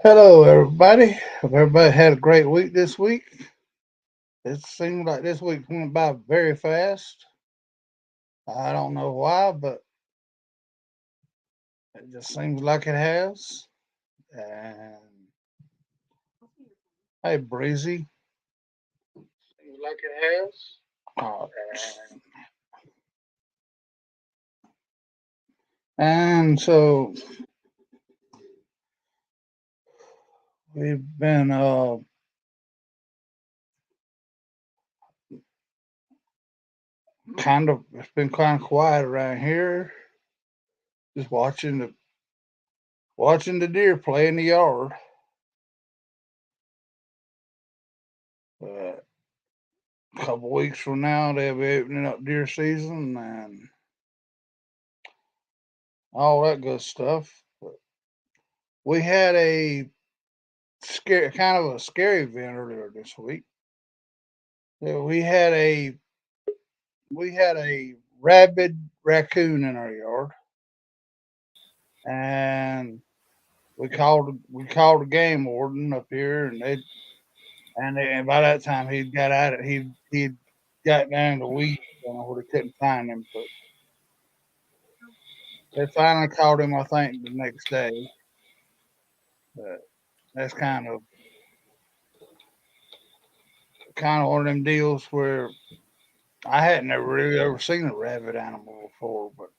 Hello, everybody. Hope everybody had a great week this week. It seems like this week went by very fast. I don't know why, but it just seems like it has. And hey, Breezy, seems like it has. Oh, and so we've been it's been kind of quiet around here, just watching the deer play in the yard. But a couple weeks from now, they'll be opening up deer season and all that good stuff. But we had kind of a scary event earlier this week. Yeah, we had a rabid raccoon in our yard, and we called a game warden up here, and by that time he'd got out it. He'd got down the weeds where they couldn't find him, but they finally caught him. I think the next day. But that's kind of one of them deals where I hadn't never really ever seen a rabid animal before, but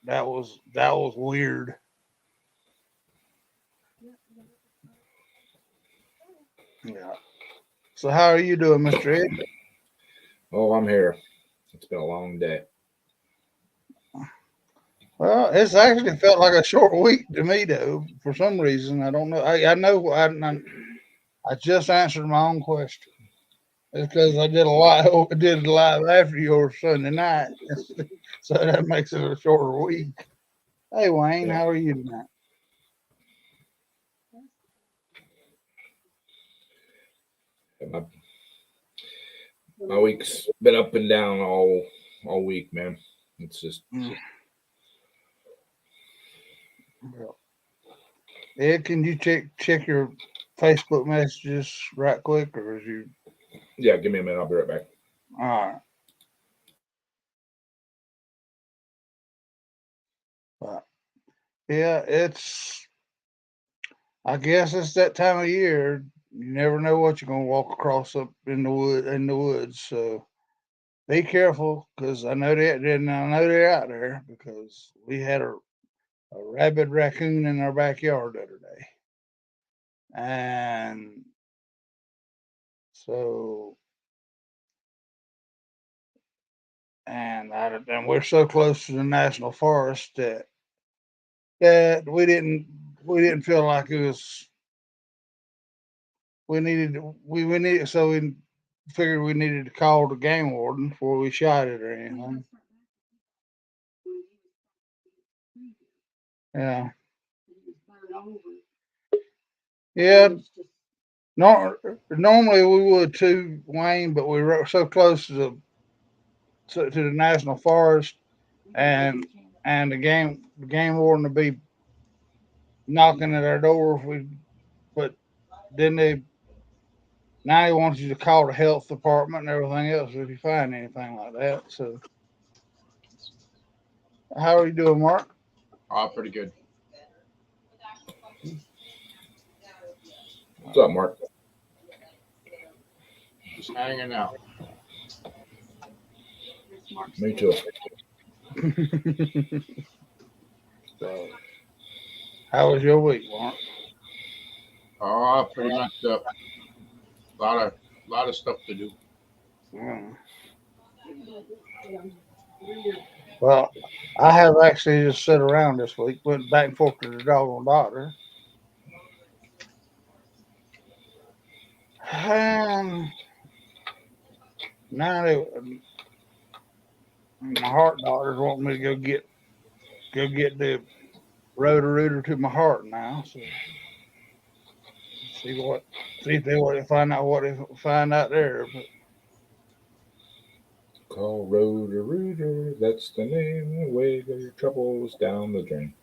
that was weird. Yeah. So how are you doing, Mr. Ed? Oh, I'm here. It's been a long day. Well, it's actually felt like a short week to me though. For some reason, I don't know. I know I just answered my own question. It's because I did a lot. I did a live after yours Sunday night, so that makes it a shorter week. Hey Wayne, Yeah, how are you tonight? my my week's been up and down all week, man. It's just Mm, well, Ed, can you check your Facebook messages right quick, or is you yeah. Give me a minute. I'll be right back. all right? But yeah, I guess it's that time of year. You never know what you're gonna walk across up in the woods. So be careful, because I know they're out there because we had a rabid raccoon in our backyard the other day, and so and we're so close to the national forest that we didn't feel like it was we needed so we figured we needed to call the game warden before we shot it or anything. Yeah, yeah. Normally we would too, Wayne, but we were so close to the national forest, and the game warden would be knocking at our door if we. But then now he wants you to call the health department and everything else if you find anything like that. So how are you doing, Mark? Oh, pretty good. What's up, Mark? Just hanging out. Me too. So how was your week, Mark? Oh, pretty much a lot of stuff to do. Mm. Well, I have actually just sat around this week, went back and forth to the doggone doctor. And now my heart doctor's wanting me to go get the rotor rooter to my heart now. So see what see if they want to find out what they find out there. But Call Rotor Rooter. That's the name. Away go your troubles down the drain.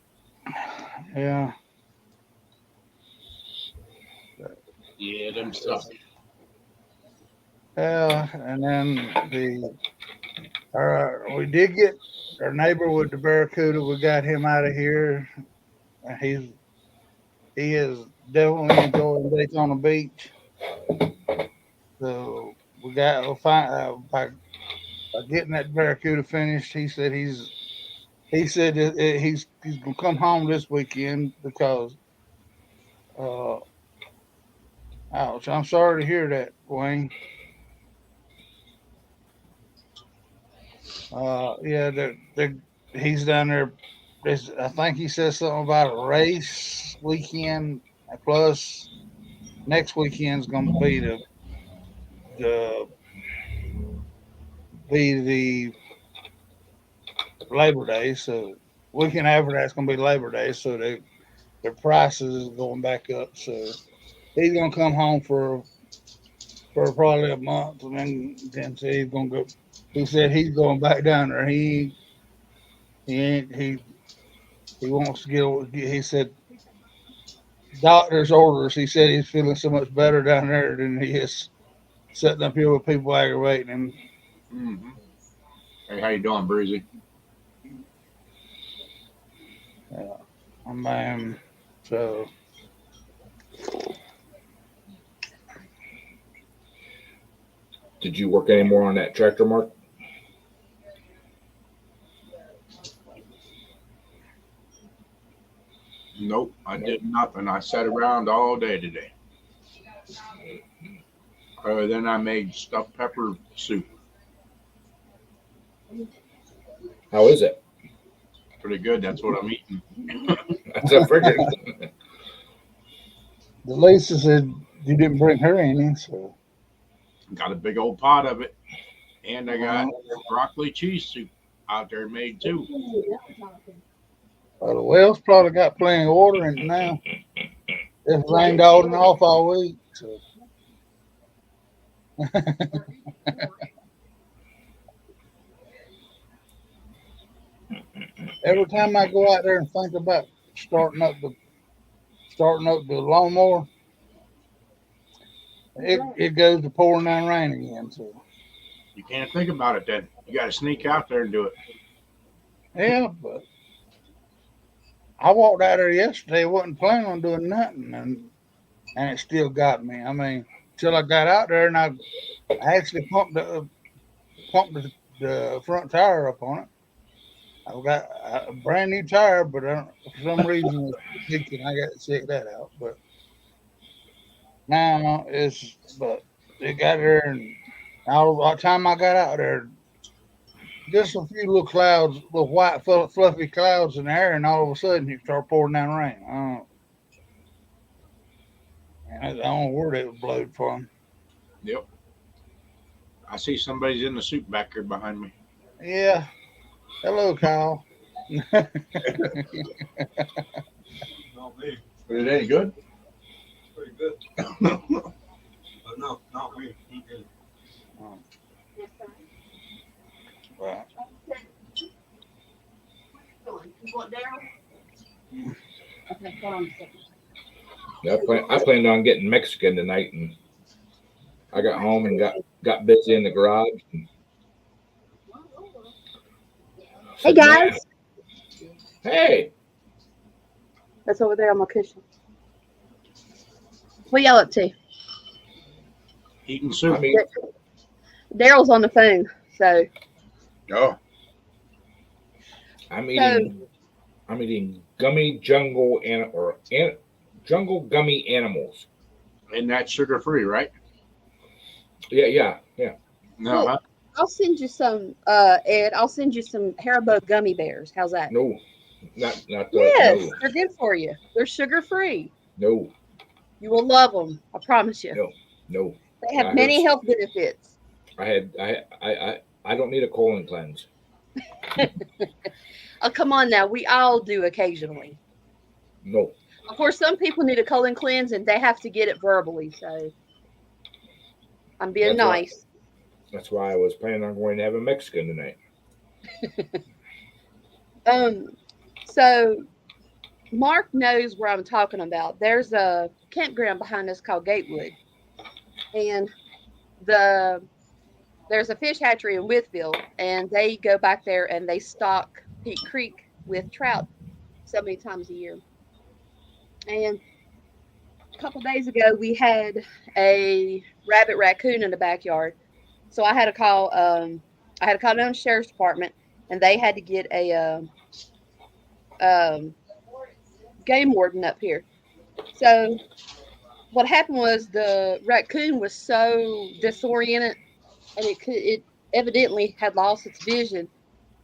yeah, Yeah, them suck. And then we did get our neighbor with the Barracuda. We got him out of here. He is definitely enjoying Daytona Beach. So we'll find by getting that Barracuda finished. He said he's gonna come home this weekend because ouch. I'm sorry to hear that, Wayne. Yeah, he's down there. I think he said something about a race weekend. Plus, next weekend's going to the be the Labor Day. So weekend after that's going to be Labor Day. So their prices is going back up. So he's going to come home for probably a month, and then say he's going to go. He said he's going back down there. He wants to get. He said doctor's orders. He said he's feeling so much better down there than he is sitting up here with people aggravating him. Mm-hmm. Hey, how you doing, Breezy? So Did you work any more on that tractor, Mark? Nope, I did nothing. I sat around all day today. Then I made stuffed pepper soup. How is it? Pretty good. That's what I'm eating. That's a friggin'. the Lisa said you didn't bring her any, so Got a big old pot of it. And I got broccoli cheese soup out there made too. the well's probably got plenty of water in it now. It's rained on and off all week. So. Every time I go out there and think about starting up the lawnmower, it goes to pouring down rain again. So You can't think about it then. You got to sneak out there and do it. yeah, but I walked out there yesterday. Wasn't planning on doing nothing, and it still got me. I mean, till I got out there and I actually pumped the front tire up on it. I've got a brand new tire, but for some reason it's leaking. I got to check that out. But now but it got there, and all the time I got out there, just a few little clouds, little white fluffy clouds in the air, and all of a sudden you start pouring down rain. And I don't know where they was blowed from. Yep. I see somebody's in the soup back here behind me. Yeah. Hello, Kyle. Is it any good? Pretty good. But no, not really. Right. Okay, hold on a second. Yeah, I planned on getting Mexican tonight, and I got home and got busy in the garage. Hey guys, Hey, that's over there on my cushion. What y'all up to? Eating soup. I mean, Daryl's on the phone, so Oh, I'm eating gummy jungle jungle gummy animals. and that's sugar free, right? Yeah. No, huh? I'll send you some, Ed. I'll send you some Haribo gummy bears. How's that? No, not Yes, they're good for you. They're sugar free. No. You will love them. I promise you. No. They have many health benefits. I don't need a colon cleanse. Oh, come on now. We all do occasionally. No. Of course, some people need a colon cleanse and they have to get it verbally. So I'm being nice. That's why I was planning on going to have a Mexican tonight. So Mark knows where I'm talking about. There's a campground behind us called Gatewood, and there's a fish hatchery in Withville, and they go back there and they stock Peak Creek with trout so many times a year. And a couple days ago, we had a rabbit raccoon in the backyard, so I had to call. I had to call down the sheriff's department, and they had to get a game warden up here. So what happened was the raccoon was so disoriented, and it evidently had lost its vision.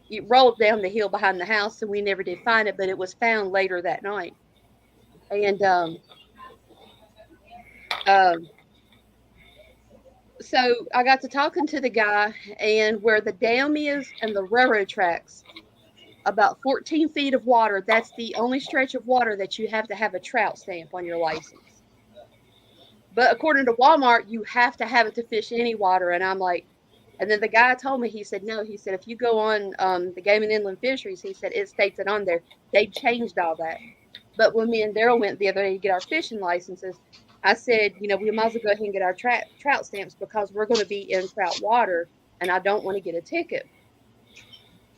It rolled down the hill behind the house, and we never did find it, but it was found later that night. And so I got to talking to the guy, and where the dam is and the railroad tracks, about 14 feet of water, that's the only stretch of water that you have to have a trout stamp on your license. But according to Walmart, you have to have it to fish any water. And I'm like, and then the guy told me, he said, no, he said, if you go on the Game and Inland Fisheries, he said, it states it on there. They changed all that. But when me and Daryl went the other day to get our fishing licenses, I said, we might as well go ahead and get our trout stamps because we're going to be in trout water, and I don't want to get a ticket.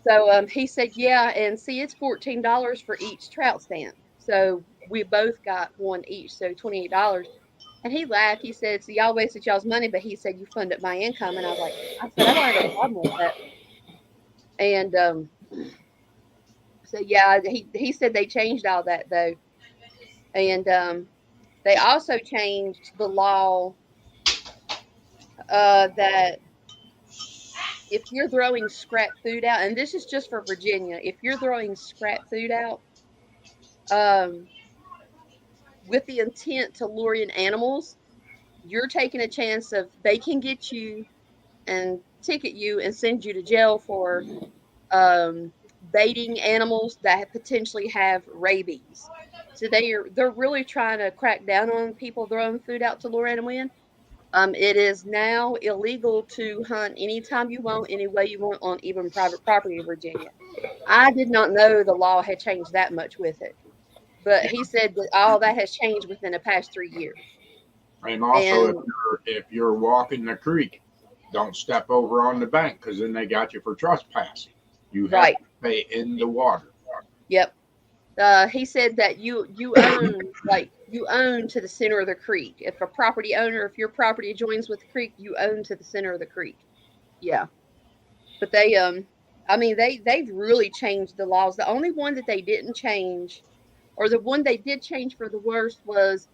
So he said, yeah, and see, it's $14 for each trout stamp. So we both got one each, so $28. And he laughed. He said, so y'all wasted y'all's money, but he said, you funded my income. And I was like, I said, I don't have a problem with that. And so, yeah, he said they changed all that, though. And they also changed the law that if you're throwing scrap food out, and this is just for Virginia, if you're throwing scrap food out with the intent to lure in animals, you're taking a chance of they can get you and ticket you and send you to jail for baiting animals that potentially have rabies. So they're really trying to crack down on people throwing food out to lure animals in. It is now illegal to hunt anytime you want, any way you want on even private property in Virginia. I did not know the law had changed that much with it. But he said that all that has changed within the past 3 years. And also, if you're walking the creek, don't step over on the bank because then they got you for trespassing. You have to pay in the water. Yep. He said that you own to the center of the creek. If your property joins with the creek, you own to the center of the creek. Yeah. But they've really changed the laws. The only one that they didn't change, or the one they did change for the worst, was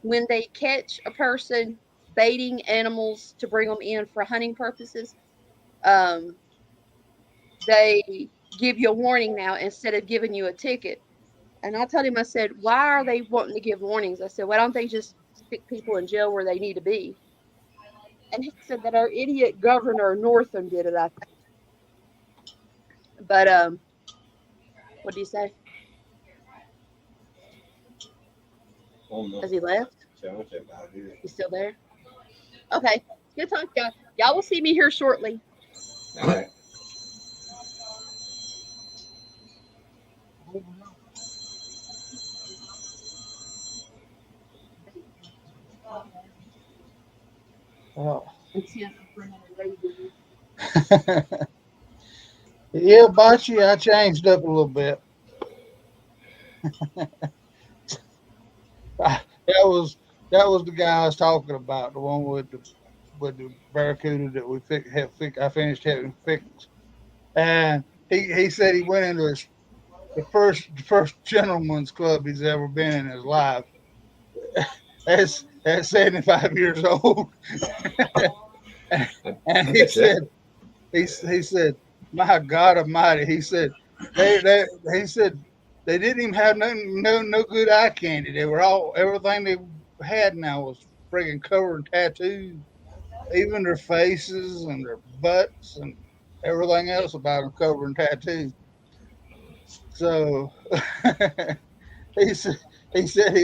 when they catch a person baiting animals to bring them in for hunting purposes. They give you a warning now instead of giving you a ticket. And I told him, I said, why are they wanting to give warnings? I said, why don't they just stick people in jail where they need to be? And he said that our idiot governor Northam did it, I think. But what do you say? Has he left? He's still there? Okay. Good talk, guys. Y'all will see me here shortly. All right. Oh. Yeah, Bocce, I changed up a little bit. That was the guy I was talking about, the one with the barracuda that I finished having fixed, and he said he went into the first gentleman's club he's ever been in his life. That's 75 years old, and he said, my God Almighty, he said they didn't even have no good eye candy. They were everything they had now was friggin' covered in tattoos, even their faces and their butts and everything else about them covered in tattoos. So he said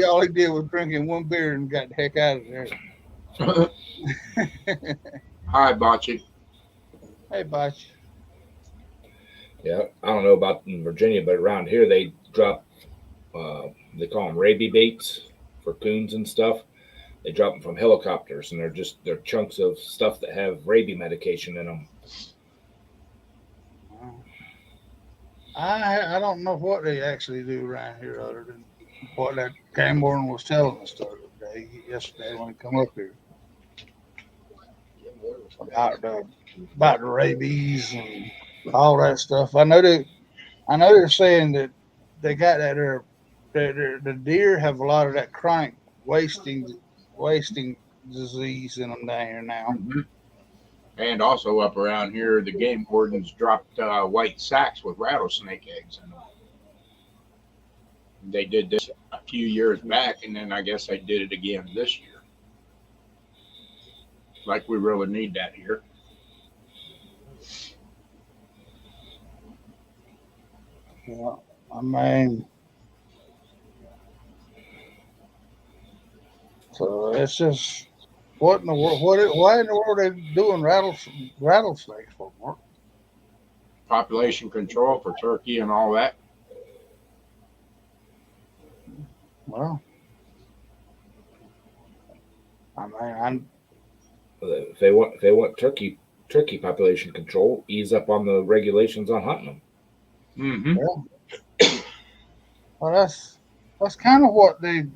all he did was drinking one beer and got the heck out of there. Hi, Bocce. Hey, Bocce. Yeah, I don't know about in Virginia, but around here they drop, they call them rabies baits for coons and stuff. They drop them from helicopters, and they're chunks of stuff that have rabies medication in them. I don't know what they actually do around here other than what that game warden was telling us the other day, yesterday when he come up here about the rabies and all that stuff. I know they're saying that they got that the deer have a lot of that chronic wasting disease in them down here now. Mm-hmm. And also up around here, the game wardens dropped white sacks with rattlesnake eggs in them. They did this a few years back, and then I guess they did it again this year. Like we really need that here. Yeah, I mean, so it's just what in the world? Why in the world are they doing rattlesnakes for? Mark? Population control for turkey and all that. Well, I mean, If they want turkey population control, ease up on the regulations on hunting them. Mm-hmm. Yeah. Well, that's kind of what they're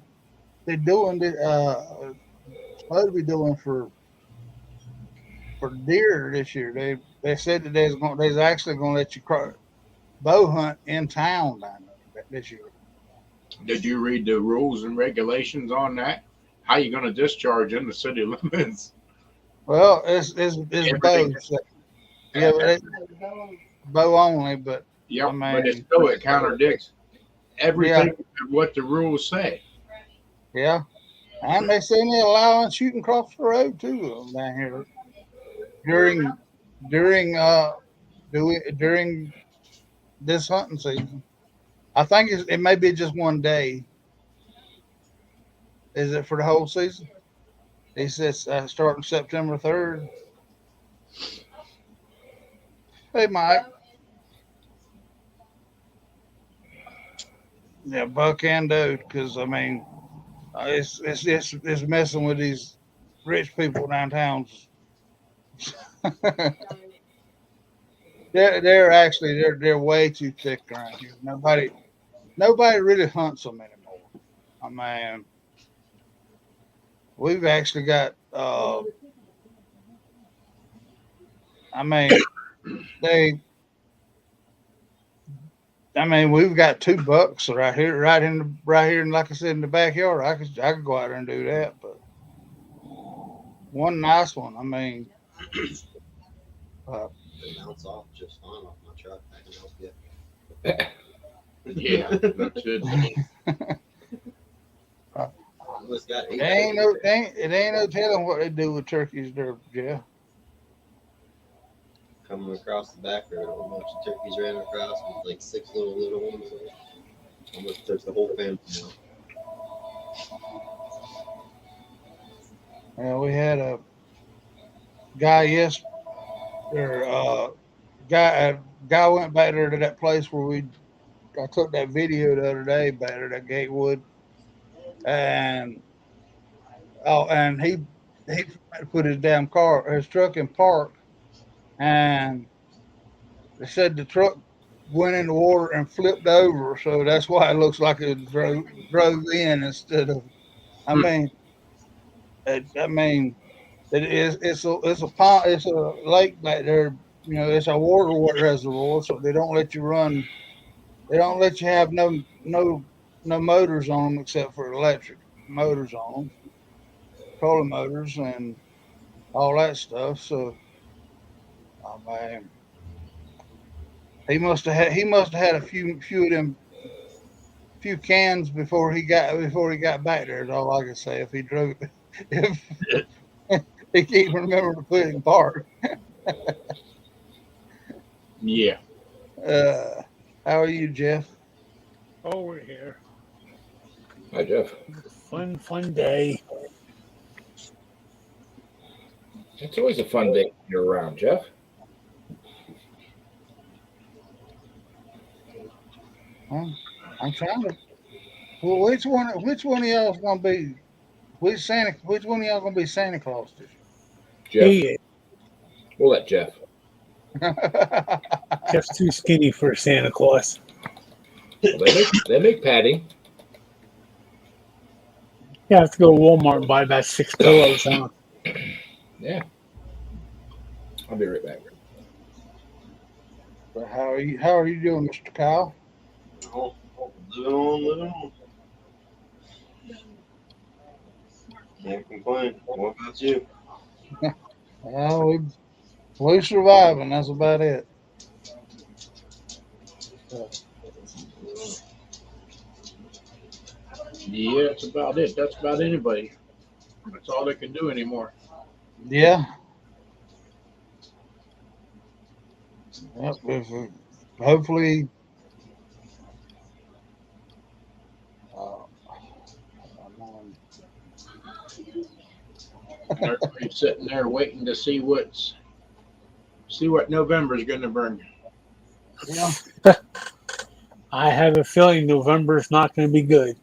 doing. Supposed to be doing for deer this year. They said that they's actually going to let you bow hunt in town down there this year. Did you read the rules and regulations on that? How you going to discharge in the city limits? Well, it's bow. So, yeah, but bow only. But yep, I mean, but it contradicts everything of what the rules say. Yeah, and they say they allow shooting across the road too down here during this hunting season. I think it may be just one day. Is it for the whole season? He says starting September 3rd. Hey, Mike. Yeah, buck and doe, because I mean, it's messing with these rich people downtown. they're way too thick around here. Nobody really hunts them anymore. I mean, we've actually got. We've got 2 bucks right here, and like I said, in the backyard. I could go out there and do that, but one nice one. I mean, bounce off just fine off my truck. I can help you. Yeah, that's it. it ain't no telling what they do with turkeys there, Jeff. Coming across the back road, a whole bunch of turkeys ran across with like 6 little ones. Almost took the whole family now. Yeah, we had a guy guy went back there to that place where I took that video the other day back there at Gatewood, and he put his truck in park, and they said the truck went in the water and flipped over, so that's why it looks like it drove in instead of. I mean, it's a pond, it's a lake back there. You know, it's a water reservoir, so they don't let you run. They don't let you have no motors on them except for electric motors on them, trolling motors and all that stuff. So, I mean, he must have had a few of them cans before he got back there. Is all I can say. If he drove, if he can't remember to put it in park. Yeah. How are you, Jeff? Oh, we're here. Hi, Jeff. Fun day. It's always a fun day when you're around, Jeff. I'm trying to Well, which one of y'all's gonna be? Which one of y'all gonna be Santa Claus this Jeff. He is We'll let Jeff. year? just too skinny for Santa Claus. Well, they make padding. You have to go to Walmart and buy about 6 pillows, huh? Yeah. I'll be right back. But how are you doing, Mr. Kyle? Oh, living on. Can't complain. What about you? Well, we surviving. That's about it. Yeah, that's about it. That's about anybody. That's all they can do anymore. Yeah. Yep. Hopefully. Everybody's sitting there waiting to see what November's going to bring. Yeah. I have a feeling November's not going to be good.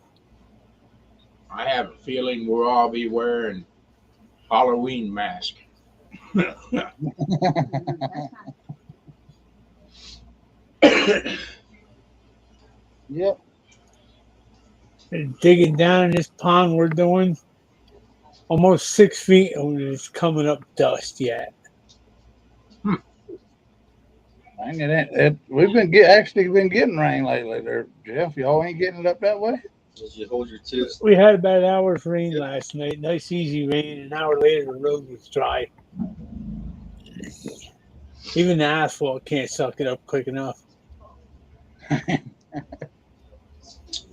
I have a feeling we'll all be wearing Halloween masks. Yep. And digging down in this pond we're doing, almost 6 feet, and it's coming up dust yet. Dang it, we've been getting rain lately there, Jeff. Y'all ain't getting it up that way? Just you hold your tubes. We had about an hour's rain last night. Nice, easy rain. An hour later, the road was dry. Even the asphalt can't suck it up quick enough.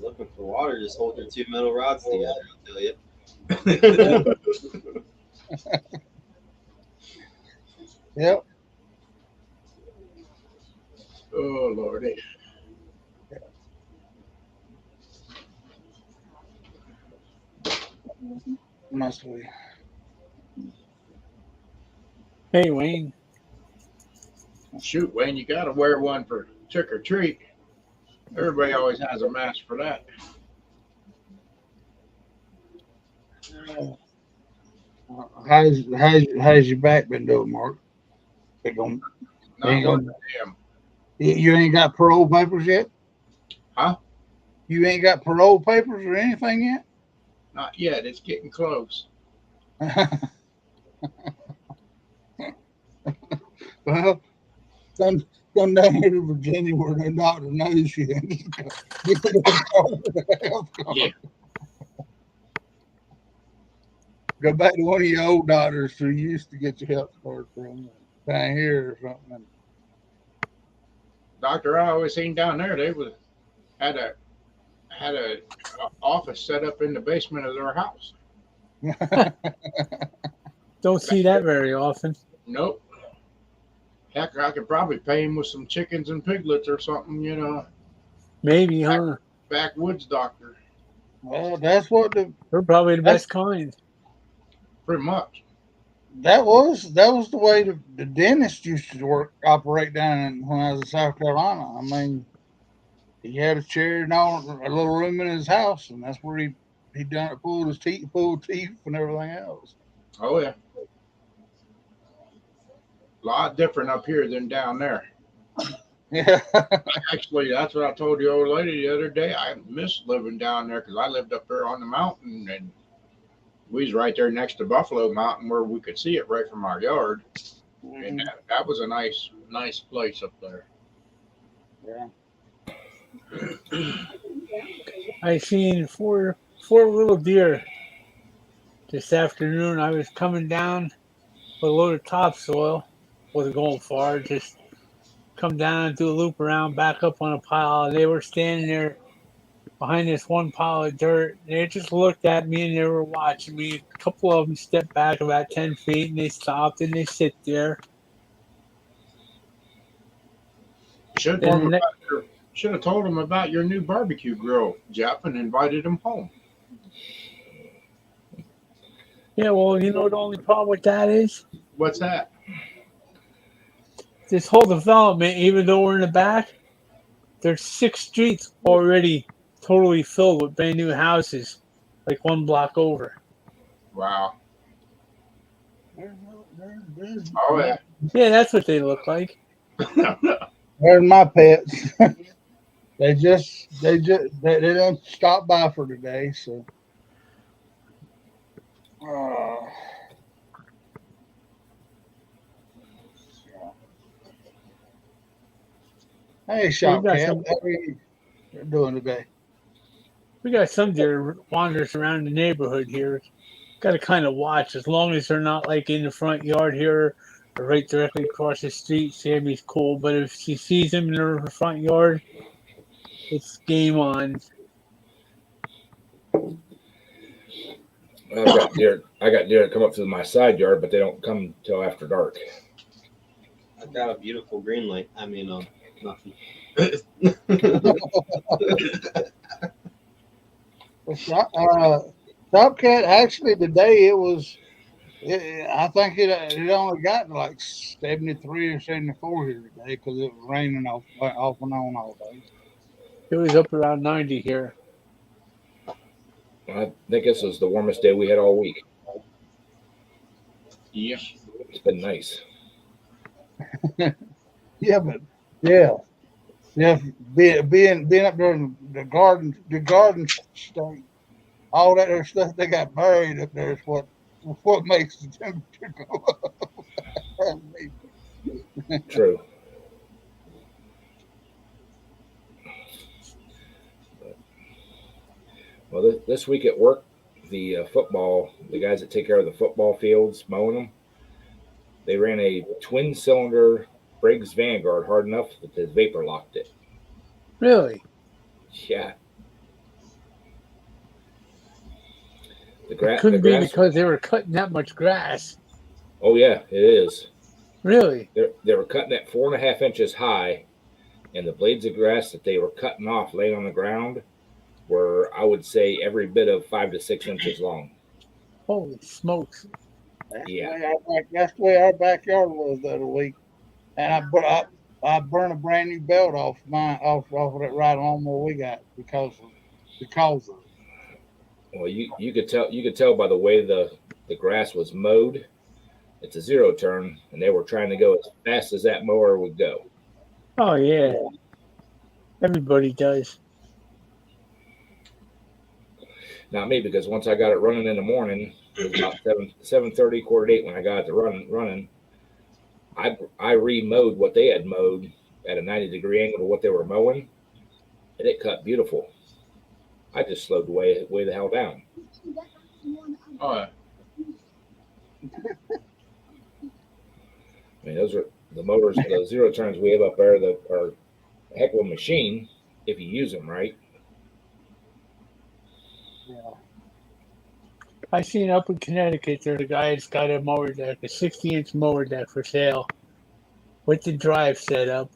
Looking for water, just hold your 2 metal rods together, I'll tell you. Yep. Oh, Lordy. Must be. Hey, Wayne. Shoot, Wayne, you got to wear one for trick or treat. Everybody always has a mask for that. How's your back been doing, Mark? It gon- Not Ain't one gonna- damn. you ain't got parole papers yet? Huh? You ain't got parole papers or anything yet? Not yet. It's getting close. Well, come down here to Virginia where the doctor knows you. Get the health card. Yeah. Go back to one of your old doctors who you used to get your health card from down here or something. Doctor I always seen down there, they had a office set up in the basement of their house. Don't see that very often. Nope. Heck, I could probably pay him with some chickens and piglets or something, you know. Maybe, huh? Backwoods doctor, Well, that's what They're probably the best kind. pretty much. that was the way the dentist used to operate down when I was in South Carolina. I mean, he had a chair and all, a little room in his house, and that's where he done it, pulled teeth and everything else. Oh yeah. A lot different up here than down there. Yeah. Actually, that's what I told the old lady the other day. I miss living down there because I lived up there on the mountain, and we was right there next to Buffalo Mountain where we could see it right from our yard. And that was a nice place up there. Yeah. I seen four little deer this afternoon. I was coming down with a load of topsoil. Wasn't going far, just come down, do a loop around, back up on a pile. And they were standing there behind this one pile of dirt. They just looked at me and they were watching me. A couple of them stepped back about 10 feet and they stopped and they sit there. Should have told them about your new barbecue grill, Jeff, and invited them home. Yeah, well, you know the only problem with that is? What's that? This whole development, even though we're in the back, there's 6 streets already totally filled with brand new houses, like one block over. Wow. There's Oh yeah. Yeah, that's what they look like. my pets. they didn't stop by for today, so. Hey, So we got Shopcat, some. how are you doing today? We got some deer wanders around the neighborhood here. Got to kind of watch, as long as they're not like in the front yard here or right directly across the street. Sammy's cool, but if she sees him in her front yard, it's game on. I've got deer. I got deer that come up to my side yard, but they don't come till after dark. I've got a beautiful green light. I mean, nothing. Shopcat, actually today it was. I think it only got to like 73 or 74 here today because it was raining off and on all day. It was up around 90 here. I think this was the warmest day we had all week. Yeah. It's been nice. Yeah, but yeah, being up there in the garden state, all that other stuff they got buried up there is what makes the temperature go up. True. Well, this week at work, the guys that take care of the football fields, mowing them, they ran a twin-cylinder Briggs Vanguard hard enough that the vapor locked it. Really? Yeah. It couldn't be because they were cutting that much grass. Oh yeah, it is. Really? They were cutting it 4.5 inches high, and the blades of grass that they were cutting off laying on the ground were, I would say, every bit of 5 to 6 inches long. Holy smokes! That's the way our backyard was the other week, and I burned a brand new belt off of that ride lawnmower we got because of it. Well, you could tell by the way the grass was mowed. It's a zero turn, and they were trying to go as fast as that mower would go. Oh yeah, everybody does. Not me, because once I got it running in the morning, it was about 7:30, 7:45 when I got it running. I re-mowed what they had mowed at a 90-degree angle to what they were mowing, and it cut beautiful. I just slowed way the hell down. Oh yeah. I mean, those are the motors, the zero turns we have up there that are a heck of a machine if you use them right. Yeah. I seen up in Connecticut, there's a guy that's got a mower deck, a 60-inch mower deck for sale, with the drive set up,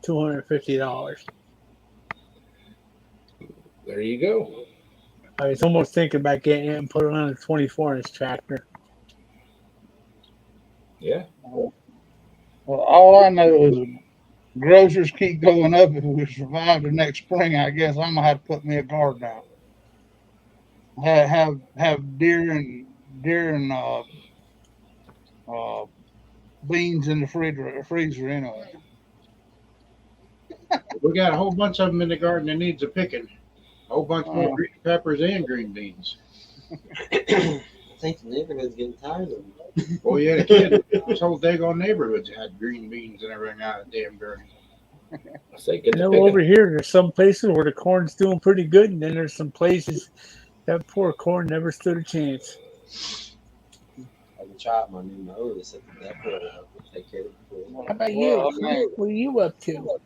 $250. There you go. I was almost thinking about getting it and put it on a 24-inch tractor. Yeah. Well, all I know is groceries keep going up. If we survive the next spring, I guess I'm gonna have to put me a garden out. Have deer and beans in the freezer anyway. We got a whole bunch of them in the garden that needs a picking. A whole bunch more green peppers and green beans. I think the neighborhood's getting tired of them. Oh yeah, the kid. This whole daggone neighborhood's had green beans and everything out of the damn garden. I say get You the know, picking. over here, there's some places where the corn's doing pretty good, and then there's some places that poor corn never stood a chance. I can try out my new mower to set the deck will take care of it. How about Well, you? I mean- What are you up to?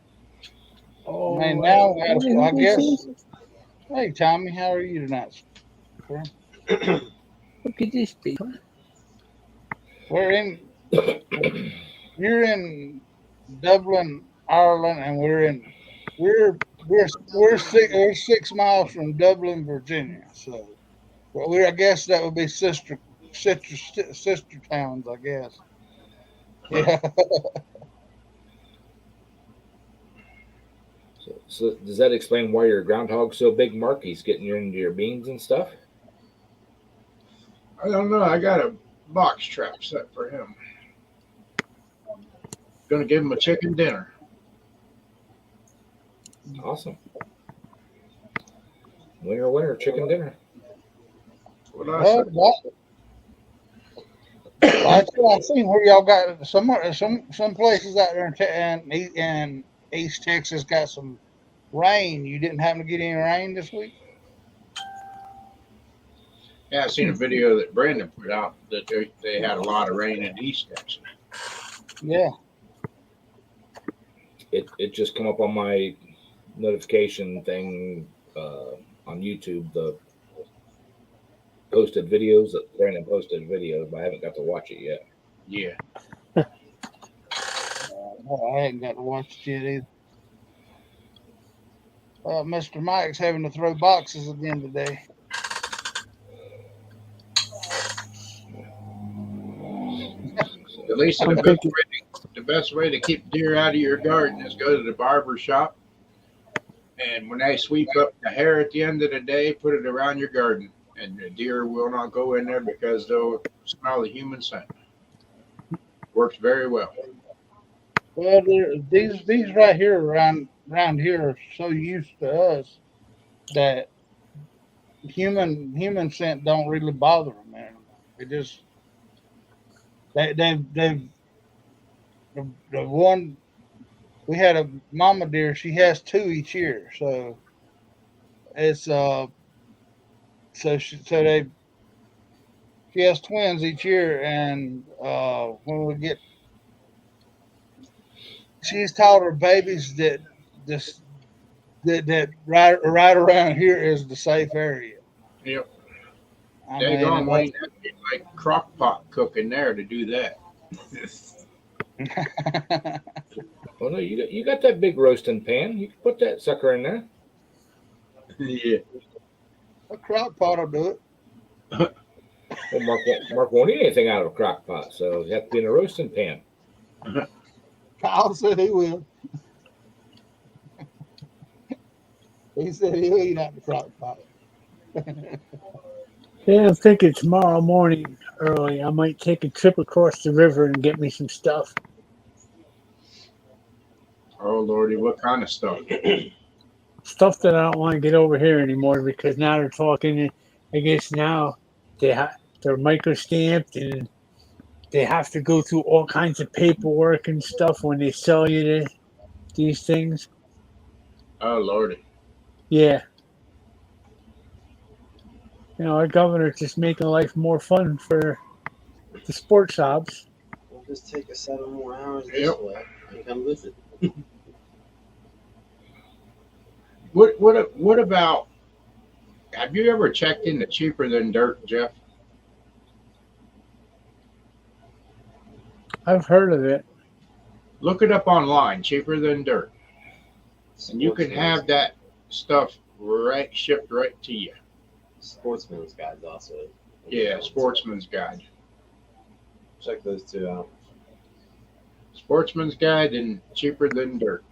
Oh, I mean, now I guess. Hey, Tommy, how are you tonight? Sir? What could this be? We're in. You're in Dublin, Ireland, and we're 6 miles from Dublin, Virginia. So, well, I guess that would be sister towns, I guess. Yeah. So does that explain why your groundhog's so big, Mark? He's getting into your beans and stuff. I don't know. I got a box trap set for him. Gonna give him a chicken dinner. Awesome. Winner, winner, chicken dinner. What I Well, said. I've seen where y'all got some places out there in East Texas got some rain. You didn't happen to get any rain this week? Yeah, I seen a video that Brandon put out that they had a lot of rain in East Texas. Yeah. It just come up on my notification thing on YouTube. The posted videos that Brandon posted videos, but I haven't got to watch it yet. Yeah. I hadn't got to watch it yet either. Mr. Mike's having to throw boxes again today. At least the best way to keep deer out of your garden is go to the barber shop. And when they sweep up the hair at the end of the day, put it around your garden. And the deer will not go in there because they'll smell the human scent. Works very well. Well, these right here around here are so used to us that human scent don't really bother them anymore. It just they've the one we had a mama deer. She has two each year, so it's she has twins each year, and when we get she's taught her babies that this that right around here is the safe area. Yep. I They mean, gone Wayne, like crock pot cooking there to do that. Well, no, you got that big roasting pan. You can put that sucker in there. Yeah. a crock pot will do it. Well, Mark won't eat anything out of a crock pot, so you have to be in a roasting pan. Kyle said he will. He said he'll eat out the crock pot. Yeah, I'm thinking tomorrow morning early, I might take a trip across the river and get me some stuff. Oh Lordy, what kind of stuff? Stuff that I don't want to get over here anymore because now they're talking. I guess now they're micro-stamped and they have to go through all kinds of paperwork and stuff when they sell you these things. Oh Lordy. Yeah. You know, our governor's just making life more fun for the sports shops. We'll just take 7 more hours this Yep. way and come visit. What about? Have you ever checked into Cheaper Than Dirt, Jeff? I've heard of it. Look it up online, Cheaper Than Dirt, and you can Sportsman's- have that stuff shipped right to you. Sportsman's Guide's also. Yeah, Sportsman's Guide. Check those two out. Sportsman's Guide and Cheaper Than Dirt.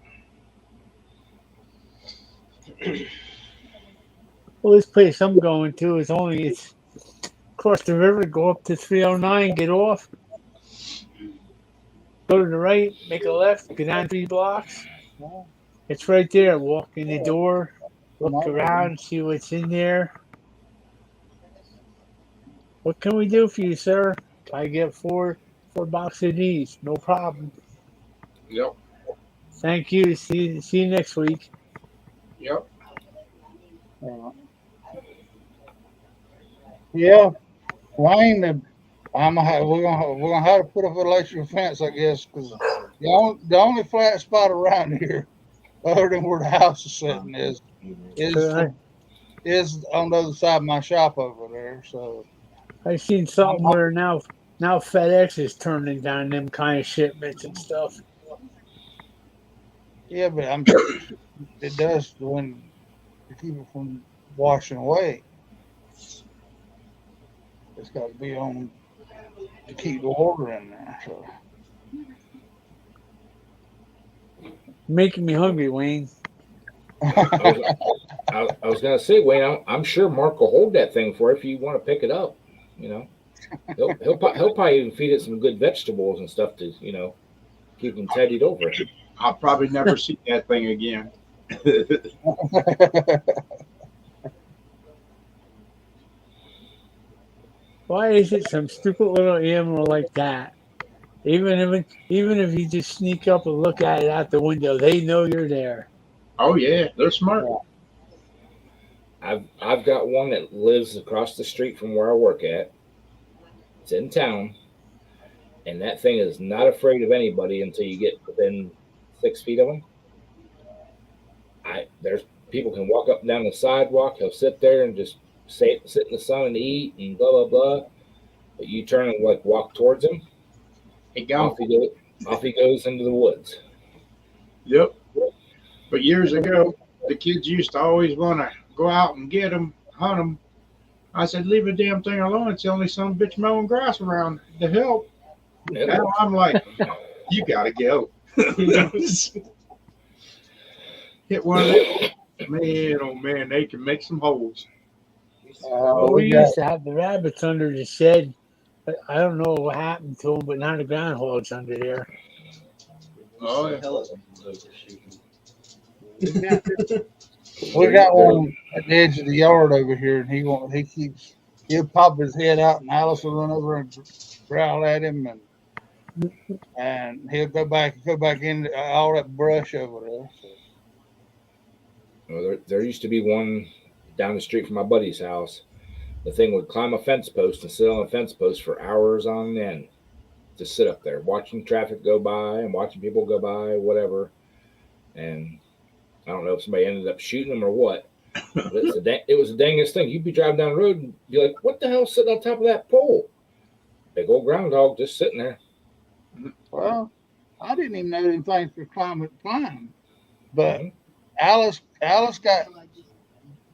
Well, this place I'm going to is it's across the river, go up to 309, get off, go to the right, make a left, go down 3 blocks. It's right there. Walk in the door, look around, see what's in there. What can we do for you, sir? I get 4 boxes of these. No problem. Yep. Thank you. See you next week. Yep. Yeah, Wayne, we're gonna have to put up a electrical fence, I guess, because the only flat spot around here, other than where the house is sitting, is on the other side of my shop over there. So I seen something where now FedEx is turning down them kind of shipments and stuff. yeah, but it does when to keep it from washing away. It's got to be on to keep the water in there. So Making me hungry, Wayne. I was gonna say, Wayne, I'm sure Mark will hold that thing for you if you want to pick it up. You know, he'll probably even feed it some good vegetables and stuff to keep him tidied over. I'll probably never see that thing again. Why is it some stupid little animal like that? Even if you just sneak up and look at it out the window, they know you're there. Oh yeah, they're smart. I've got one that lives across the street from where I work at. It's in town, and that thing is not afraid of anybody until you get within 6 feet of him. There's people can walk up and down the sidewalk. He'll sit there and just sit in the sun and eat and blah blah blah. But you turn and walk towards him, off he goes into the woods. Yep. But years ago, the kids used to always want to go out and get them, hunt them. I said, leave the damn thing alone. It's the only son of a bitch mowing grass around to help. Yep. Now I'm like, you gotta go. Hit one of them. Man, oh man, they can make some holes. We used to have the rabbits under the shed. But I don't know what happened to them, but now the groundhog's under there. Oh, yeah. We got one at the edge of the yard over here, and he'll pop his head out, and Alice will run over and growl at him, and he'll go back in all that brush over there. So. Well, there used to be one down the street from my buddy's house. The thing would climb a fence post and sit on a fence post for hours on end. Just sit up there watching traffic go by and watching people go by, whatever. And I don't know if somebody ended up shooting him or what. But it was the dangest thing. You'd be driving down the road and be like, what the hell's sitting on top of that pole? Big old groundhog just sitting there. Well, I didn't even know anything could climb. But Alice got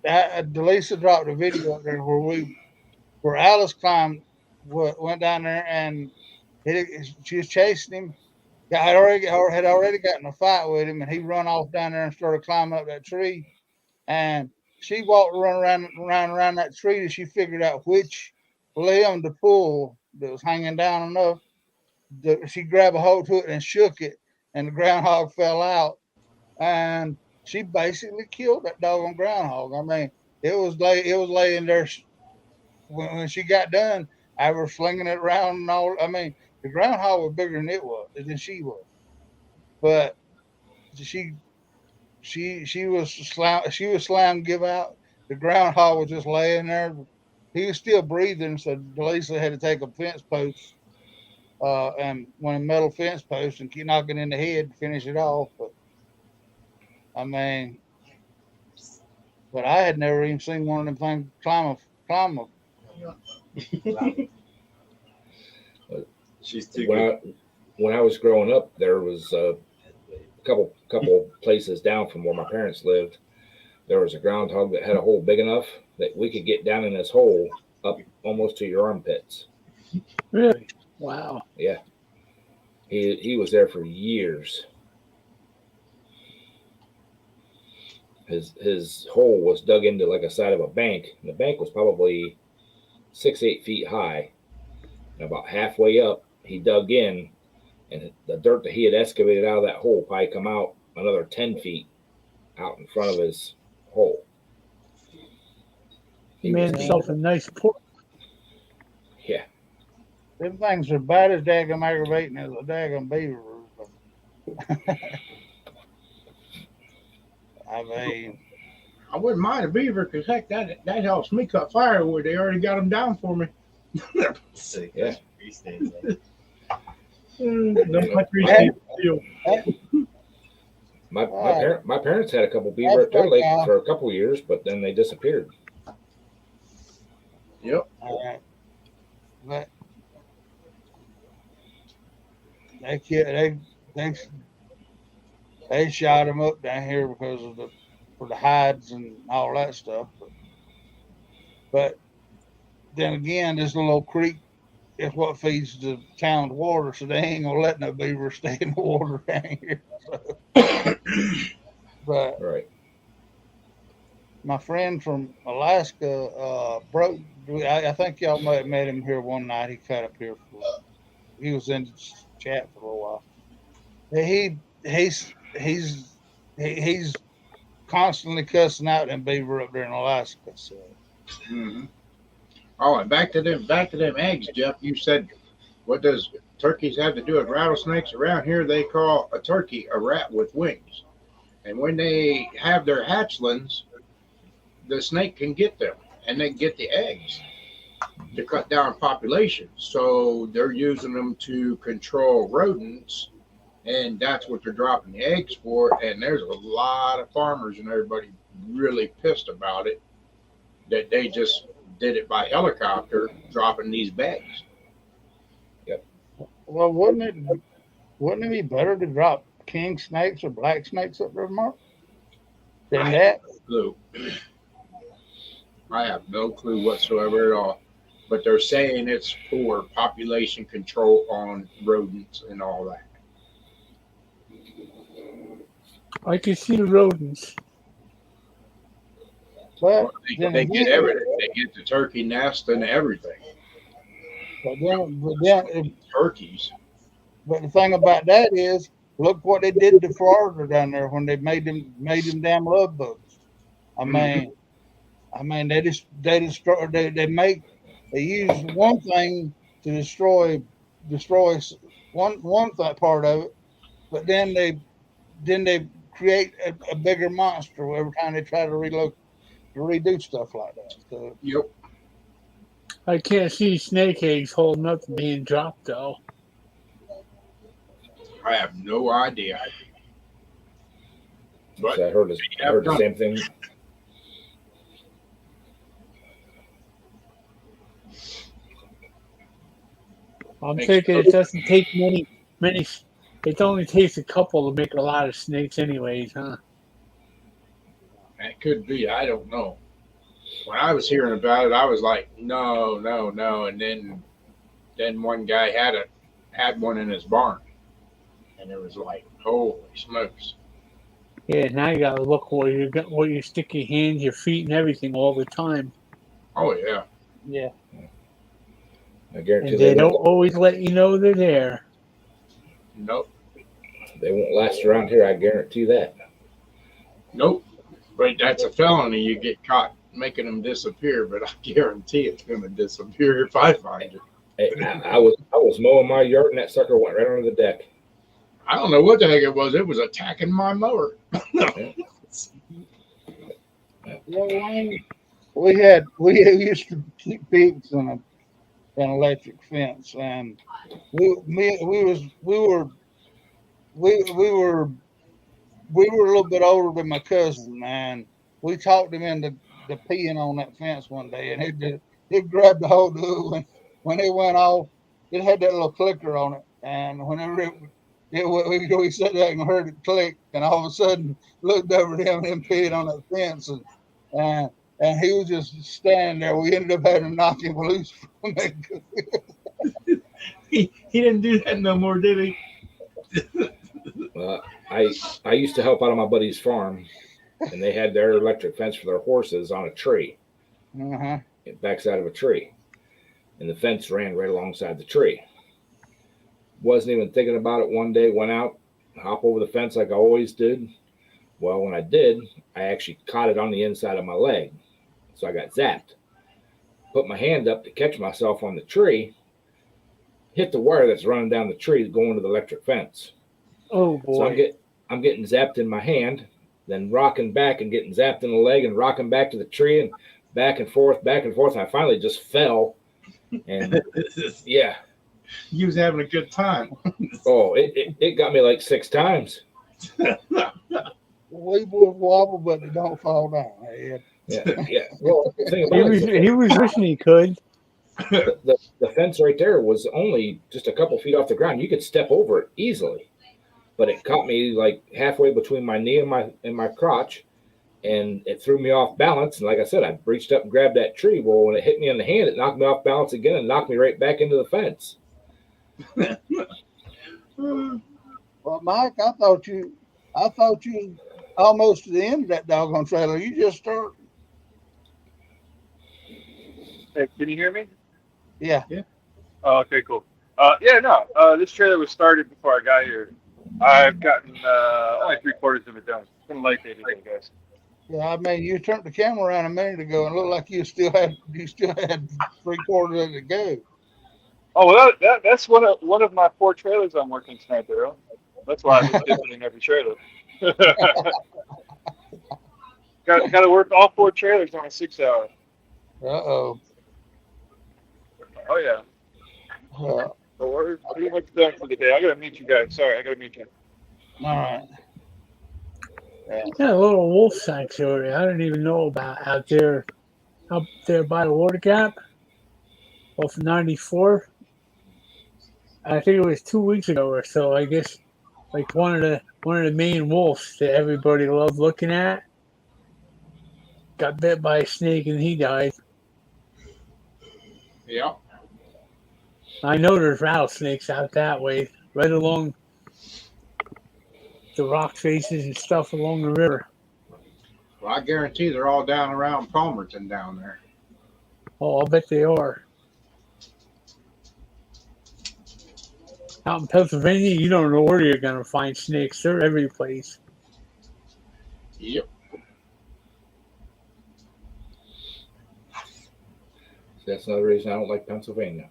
Delisa dropped a video up there where Alice went down there and she was chasing him. Had already gotten a fight with him, and he run off down there and started climbing up that tree. And she run around that tree till she figured out which limb to pull that was hanging down enough. She grabbed a hold to it and shook it, and the groundhog fell out. And she basically killed that doggone groundhog. I mean, it was laying there when she got done. I was flinging it around and all. I mean, the groundhog was bigger than she was, but she was slammed, give out. The groundhog was just laying there. He was still breathing, so Delisa had to take a fence post and one of the metal fence posts and keep knocking in the head to finish it off. But I mean, but I had never even seen one of them things climb a. She's too good. When I was growing up, there was a couple places down from where my parents lived. There was a groundhog that had a hole big enough that we could get down in this hole up almost to your armpits. Really? Wow. Yeah. He was there for years. His hole was dug into like a side of a bank, and the bank was probably 6-8 feet high. And about halfway up, he dug in, and the dirt that he had excavated out of that hole probably come out another 10 feet out in front of his hole. He made himself a nice porch. Yeah. Them things are about as daggum aggravating as a daggum beaver. I mean, I wouldn't mind a beaver because heck, that helps me cut firewood. They already got them down for me. See, Yeah. My parents had a couple beaver at their lake for a couple years, but then they disappeared. Yep. But they shot him up down here because of for the hides and all that stuff. But then again, this little creek is what feeds the town's water, so they ain't gonna let no beaver stay in the water down here. So. But Right. my friend from Alaska broke. I think y'all might have met him here one night. He cut up here for. He was in the chat for a little while. He's constantly cussing out them beaver up there in Alaska. So Mhm. Oh, and back to them eggs, Jeff. You said, what does turkeys have to do with rattlesnakes? Around here, they call a turkey a rat with wings. And when they have their hatchlings, the snake can get them, and they get the eggs to cut down population. So they're using them to control rodents, and that's what they're dropping the eggs for. And there's a lot of farmers and everybody really pissed about it that they just did it by helicopter, dropping these bags. well, wouldn't it be better to drop king snakes or black snakes up there, Mark? Than I that? Clue. I have no clue whatsoever at all. But they're saying it's for population control on rodents and all that. I can see the rodents. But They then get again, everything. They get the turkey nest and everything. Turkeys. But the thing about that is, look what they did to Florida down there when they made them damn love boats. I mean, they use one thing to destroy one part of it, but then they create a bigger monster every time they try to redo stuff like that. So, Yep. I can't see snake eggs holding up to being dropped though. I have no idea. But So I heard the same thing. I'm thinking it doesn't take many. It only takes a couple to make a lot of snakes, anyways, huh? it could be. I don't know. When I was hearing about it, I was like, no, no, no. And then one guy had one in his barn. And it was like, holy smokes. Yeah, now you gotta look where you stick your hands, your feet, and everything all the time. Oh, yeah. Yeah, I guarantee and they don't always let you know they're there. Nope. they won't last around here. I guarantee that. Nope. But that's a felony. You get caught making them disappear, but I guarantee it's going to disappear if I find it. Hey, I was mowing my yard and that sucker went right under the deck. I don't know what the heck it was. It was attacking my mower. Yeah, we used to keep pigs in an electric fence, and we were a little bit older than my cousin, and we talked him into peeing on that fence one day, and he grabbed the hold of it when it went off. It had that little clicker on it, and whenever we sat there and heard it click, and all of a sudden looked over at him and peed on that fence, and he was just standing there. We ended up having to knock him loose from that. He didn't do that no more, did he? I used to help out on my buddy's farm, and they had their electric fence for their horses on a tree, backside of a tree, and the fence ran right alongside the tree. Wasn't even thinking about it one day, went out, hop over the fence like I always did. Well, when I did, I actually caught it on the inside of my leg. So I got zapped. Put my hand up to catch myself on the tree, hit the wire that's running down the tree going to the electric fence. Oh, boy. So I'm getting zapped in my hand, then rocking back and getting zapped in the leg and rocking back to the tree and back and forth. And I finally just fell. And yeah. You was having a good time. Oh, it got me like 6 times. We both wobble, but they don't fall down. Yeah. Well, the thing about he was wishing he could. The fence right there was only just a couple feet off the ground. You could step over it easily, but it caught me like halfway between my knee and my crotch, and it threw me off balance. And like I said, I reached up and grabbed that tree. Well, when it hit me on the hand, it knocked me off balance again and knocked me right back into the fence. Well, Mike, I thought you almost to the end of that doggone trailer. You just Hey, can you hear me? Yeah. Oh, okay, cool. Yeah, no. This trailer was started before I got here. I've gotten only 3/4 of it done. It's been a light day today, guys. Yeah, I mean, you turned the camera around a minute ago and looked like you still had 3/4 of it to go. Oh well, that's one of my 4 trailers I'm working tonight, Daryl. That's why I've been visiting every trailer. Got to work all 4 trailers on a 6 hour. Uh-oh. Oh yeah. Uh, So we're pretty much done for the day. I gotta meet you guys. Sorry, I gotta meet you. all right. Yeah. Got a little wolf sanctuary I didn't even know about out there by the water gap off 94. I think it was 2 weeks ago or so. I guess like one of the main wolves that everybody loved looking at got bit by a snake and he died. Yeah. I know there's rattlesnakes out that way, right along the rock faces and stuff along the river. Well, I guarantee they're all down around Palmerton down there. Oh, I'll bet they are. Out in Pennsylvania, you don't know where you're going to find snakes. They're every place. Yep. That's another reason I don't like Pennsylvania.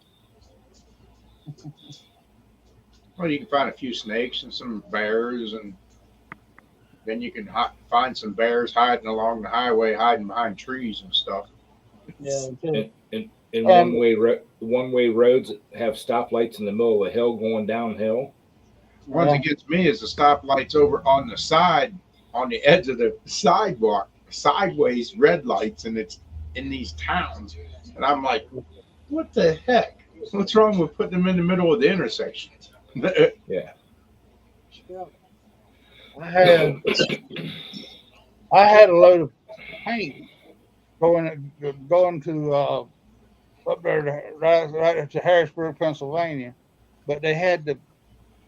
Well, you can find a few snakes and some bears, and then you can find some bears hiding along the highway, hiding behind trees and stuff. Yeah. And one-way roads have stoplights in the middle of the hill going downhill. One that gets me is the stoplights over on the side, on the edge of the sidewalk, sideways red lights, and it's in these towns. And I'm like, what the heck? What's wrong with putting them in the middle of the intersection? Yeah. I had a load of paint going to up there right to Harrisburg, Pennsylvania, but it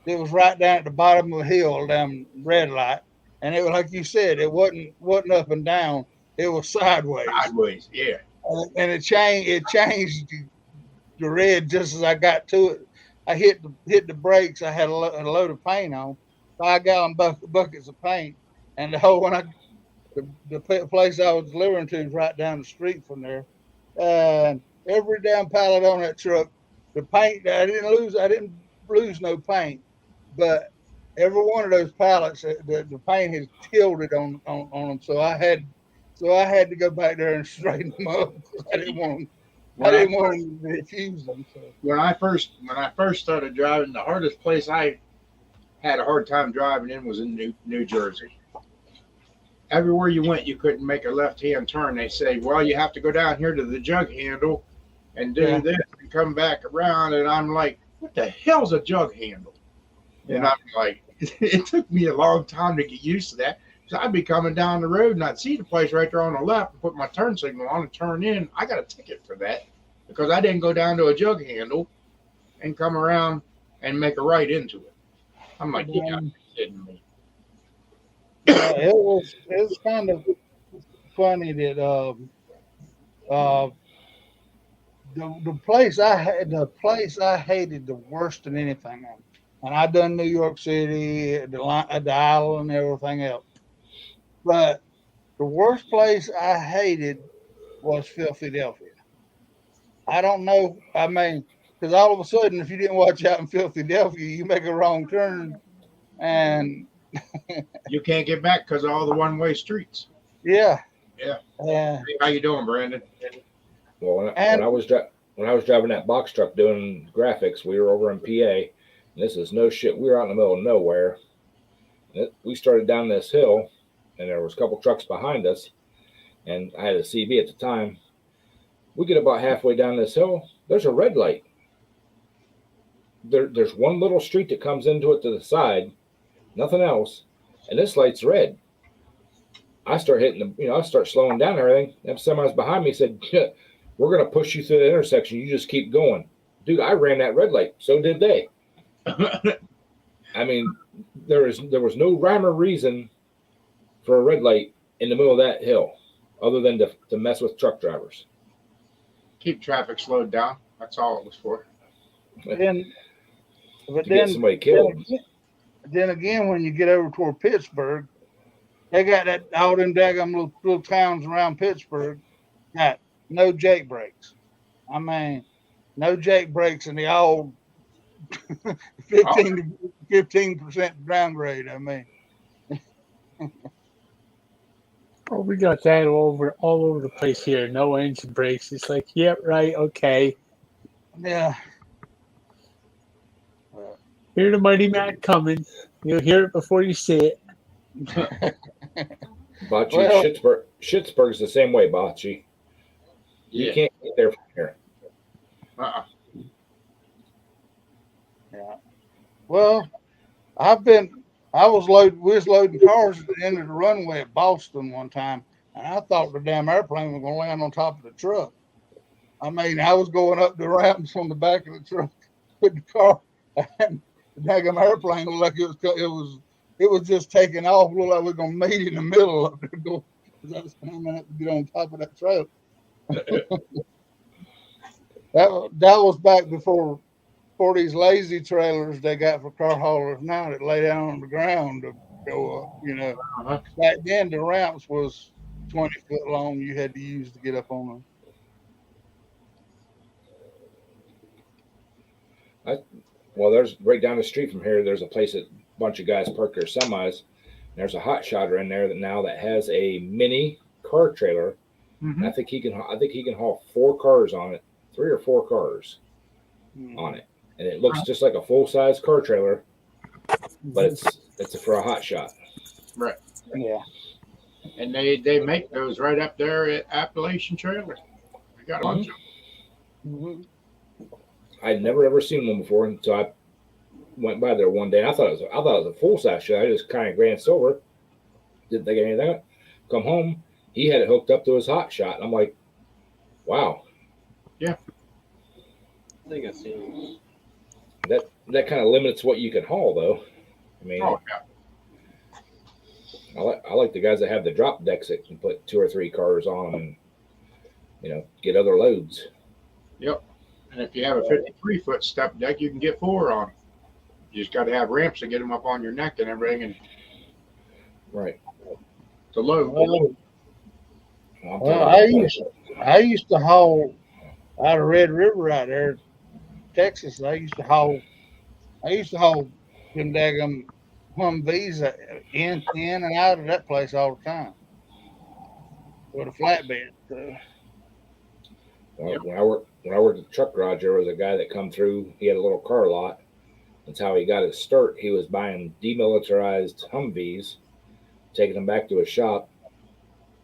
was right down at the bottom of the hill, down red light, and it was like you said, it wasn't up and down, it was sideways. Sideways, yeah. And it changed the red just as I got to it. I hit the brakes. I had a load of paint on, 5-gallon buckets of paint, and the place I was delivering to was right down the street from there. And every damn pallet on that truck, the paint, I didn't lose no paint, but every one of those pallets, the paint has tilted on them. So I had to go back there and straighten them up. I didn't want to refuse them. So. When I first started driving, the hardest place I had a hard time driving in was in New Jersey. Everywhere you went, you couldn't make a left-hand turn. They say, well, you have to go down here to the jug handle and do this and come back around. And I'm like, what the hell's a jug handle? Yeah. And I'm like, it took me a long time to get used to that. So I'd be coming down the road and I'd see the place right there on the left and put my turn signal on and turn in. I got a ticket for that because I didn't go down to a jug handle and come around and make a right into it. I'm like, you gotta be kidding me. It was kind of funny that the place I hated the worst than anything, and I done New York City, the island, and everything else, but the worst place I hated was Philadelphia. I don't know. I mean, because all of a sudden, if you didn't watch out in Philadelphia, you make a wrong turn, and you can't get back because of all the one-way streets. Yeah. Hey, how you doing, Brandon? Well, when I was driving that box truck doing graphics, we were over in PA, and this is no shit. We were out in the middle of nowhere. We started down this hill, and there was a couple trucks behind us, and I had a CB at the time. We get about halfway down this hill. There's a red light. There's one little street that comes into it to the side, nothing else, and this light's red. I start hitting I start slowing down and everything. And somebody's behind me said, we're going to push you through the intersection. You just keep going. Dude, I ran that red light. So did they. I mean, there was no rhyme or reason for a red light in the middle of that hill other than to mess with truck drivers. Keep traffic slowed down. That's all it was for. Then, but To get then, somebody killed. then again, when you get over toward Pittsburgh, they got that all them daggum little towns around Pittsburgh got no Jake brakes. I mean, no Jake brakes, and they all 15% downgrade. I mean, Oh, we got that all over the place here. No engine brakes. It's like, yeah, right, okay. yeah. Hear the mighty Mac coming. You'll hear it before you see it. Bocce, Well- Schittsburg's the same way, Bocce. You Yeah. can't get there from here. Uh-uh. Yeah. Well, we was loading cars at the end of the runway at Boston one time, and I thought the damn airplane was going to land on top of the truck. I mean, I was going up the ramps on the back of the truck with the car, and the damn airplane looked like it was just taking off. Looked like we were going to meet in the middle of the door because I was coming up to get on top of that truck. That was back before these lazy trailers they got for car haulers now that lay down on the ground to go up. You know, Uh-huh. back then the ramps was 20 foot long. You had to use to get up on them. Well, there's right down the street from here. There's a place that a bunch of guys park their semis. There's a hot shotter in there that has a mini car trailer. And I think he can haul 4 cars on it, 3 or 4 cars on it, and it looks just like a full size car trailer, but it's for a hot shot. Right. Yeah. And they make those right up there at Appalachian Trailer. We got a bunch of Mhm. I'd never ever seen one before until I went by there one day. And I thought it was a full size shot. I just kind of glanced over, didn't think anything of it. Come home, he had it hooked up to his hot shot, and I'm like, wow. I think I've seen That kind of limits what you can haul, though. I mean, Oh, yeah. I like the guys that have the drop decks that can put 2 or 3 cars on them and get other loads. Yep. And if you have a 53-foot step deck, you can get 4 on. You just got to have ramps to get them up on your neck and everything, and Right. to load. Well, I used to haul out of Red River out there, Texas. I used to haul them daggum Humvees in and out of that place all the time with a flatbed. So, When I worked at the truck garage, there was a guy that come through. He had a little car lot. That's how he got his start. He was buying demilitarized Humvees, taking them back to his shop,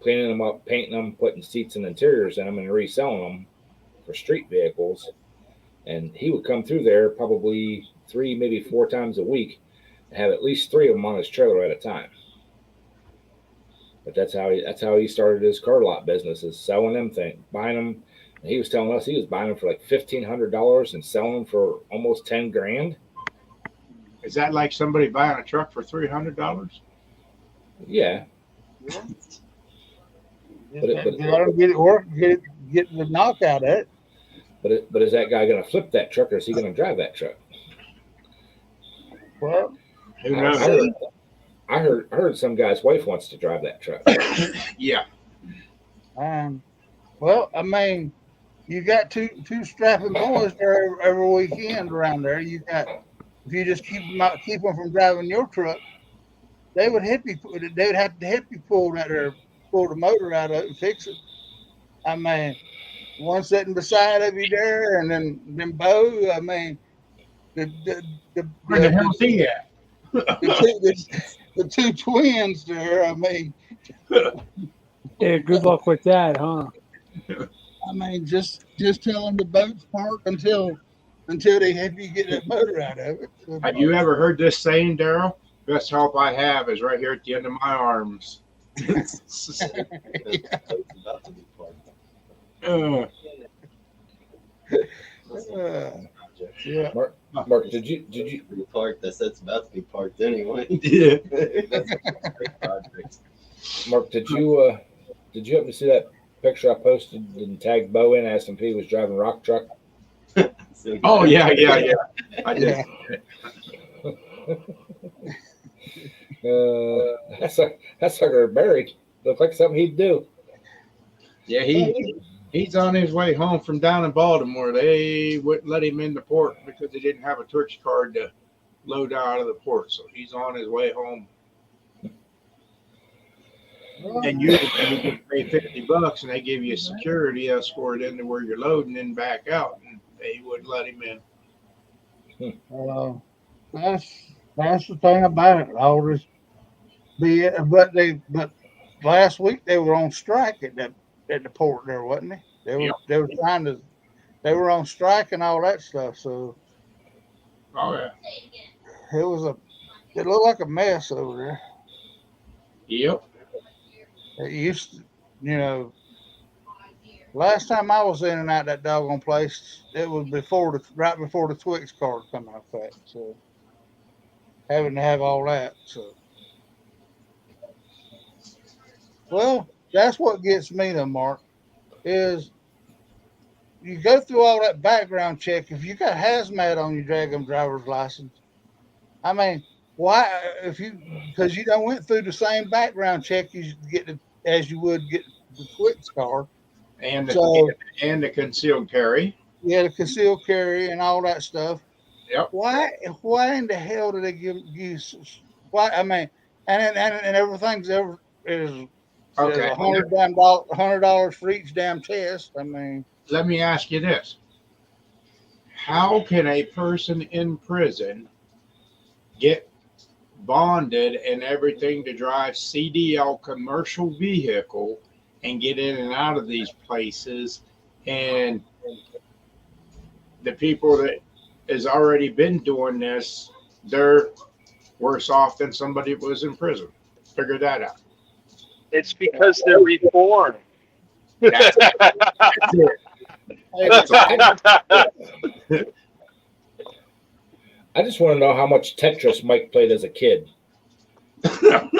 cleaning them up, painting them, putting seats and interiors in them, and reselling them for street vehicles. And he would come through there probably 3, maybe 4 times a week and have at least 3 of them on his trailer at a time. But that's how he started his car lot business, is selling them things, buying them. And he was telling us he was buying them for like $1,500 and selling them for almost $10,000. Is that like somebody buying a truck for $300? Yeah. just But it- let them get it work, get the knock out of it. But is that guy going to flip that truck, or is he going to drive that truck? Well, Who I knows? heard, I heard some guy's wife wants to drive that truck. Yeah. well, I mean, you got two strapping boys there every weekend around there. You got, if you just keep them from driving your truck, they would have to help you pull the motor out of it and fix it. I mean, one sitting beside of you there, and then Bo. I mean, Where the hell's he at? the two twins there. I mean, Yeah, good luck with that, huh? I mean, just tell them the boat's parked until they help you get that motor out of it. Have you ever heard this saying, Daryl? Best help I have is right here at the end of my arms. it's about to be parked. Yeah. Mark, did you Be parked. That's about to be parked anyway. Yeah. That's a great project. Mark, did you happen to see that picture I posted and tagged Bo in, asked him if he was driving a rock truck. Oh yeah. I did. That's sucker buried. Looked like something he'd do. Yeah, he's on his way home from down in Baltimore. They wouldn't let him in the port because they didn't have a Turkish card to load out of the port. So he's on his way home. And usually you can pay $50 and they give you a security escort into where you're loading and back out, and they wouldn't let him in. That's the thing about it. All this but last week they were on strike at the port there, wasn't they? They were trying to they were on strike and all that stuff. So Oh yeah. it looked like a mess over there. Yep. It used to, last time I was in and out that doggone place, it was right before the Twix card come into effect. So having to have all that. So well, that's what gets me though, Mark, is you go through all that background check. If you got hazmat on your Dragon driver's license, I mean, why? Because you done went through the same background check as you would get the Twix card, And the concealed carry. Yeah, the concealed carry and all that stuff. Yep. Why in the hell do they give you? Why? I mean, and everything's is Okay. $100 for each damn test. I mean, Let me ask you this. How can a person in prison get bonded and everything to drive CDL commercial vehicle and get in and out of these places, and the people that has already been doing this, they're worse off than somebody that was in prison? Figure that out. It's because they're reformed. That's it. That's all. I just want to know how much Tetris Mike played as a kid. I've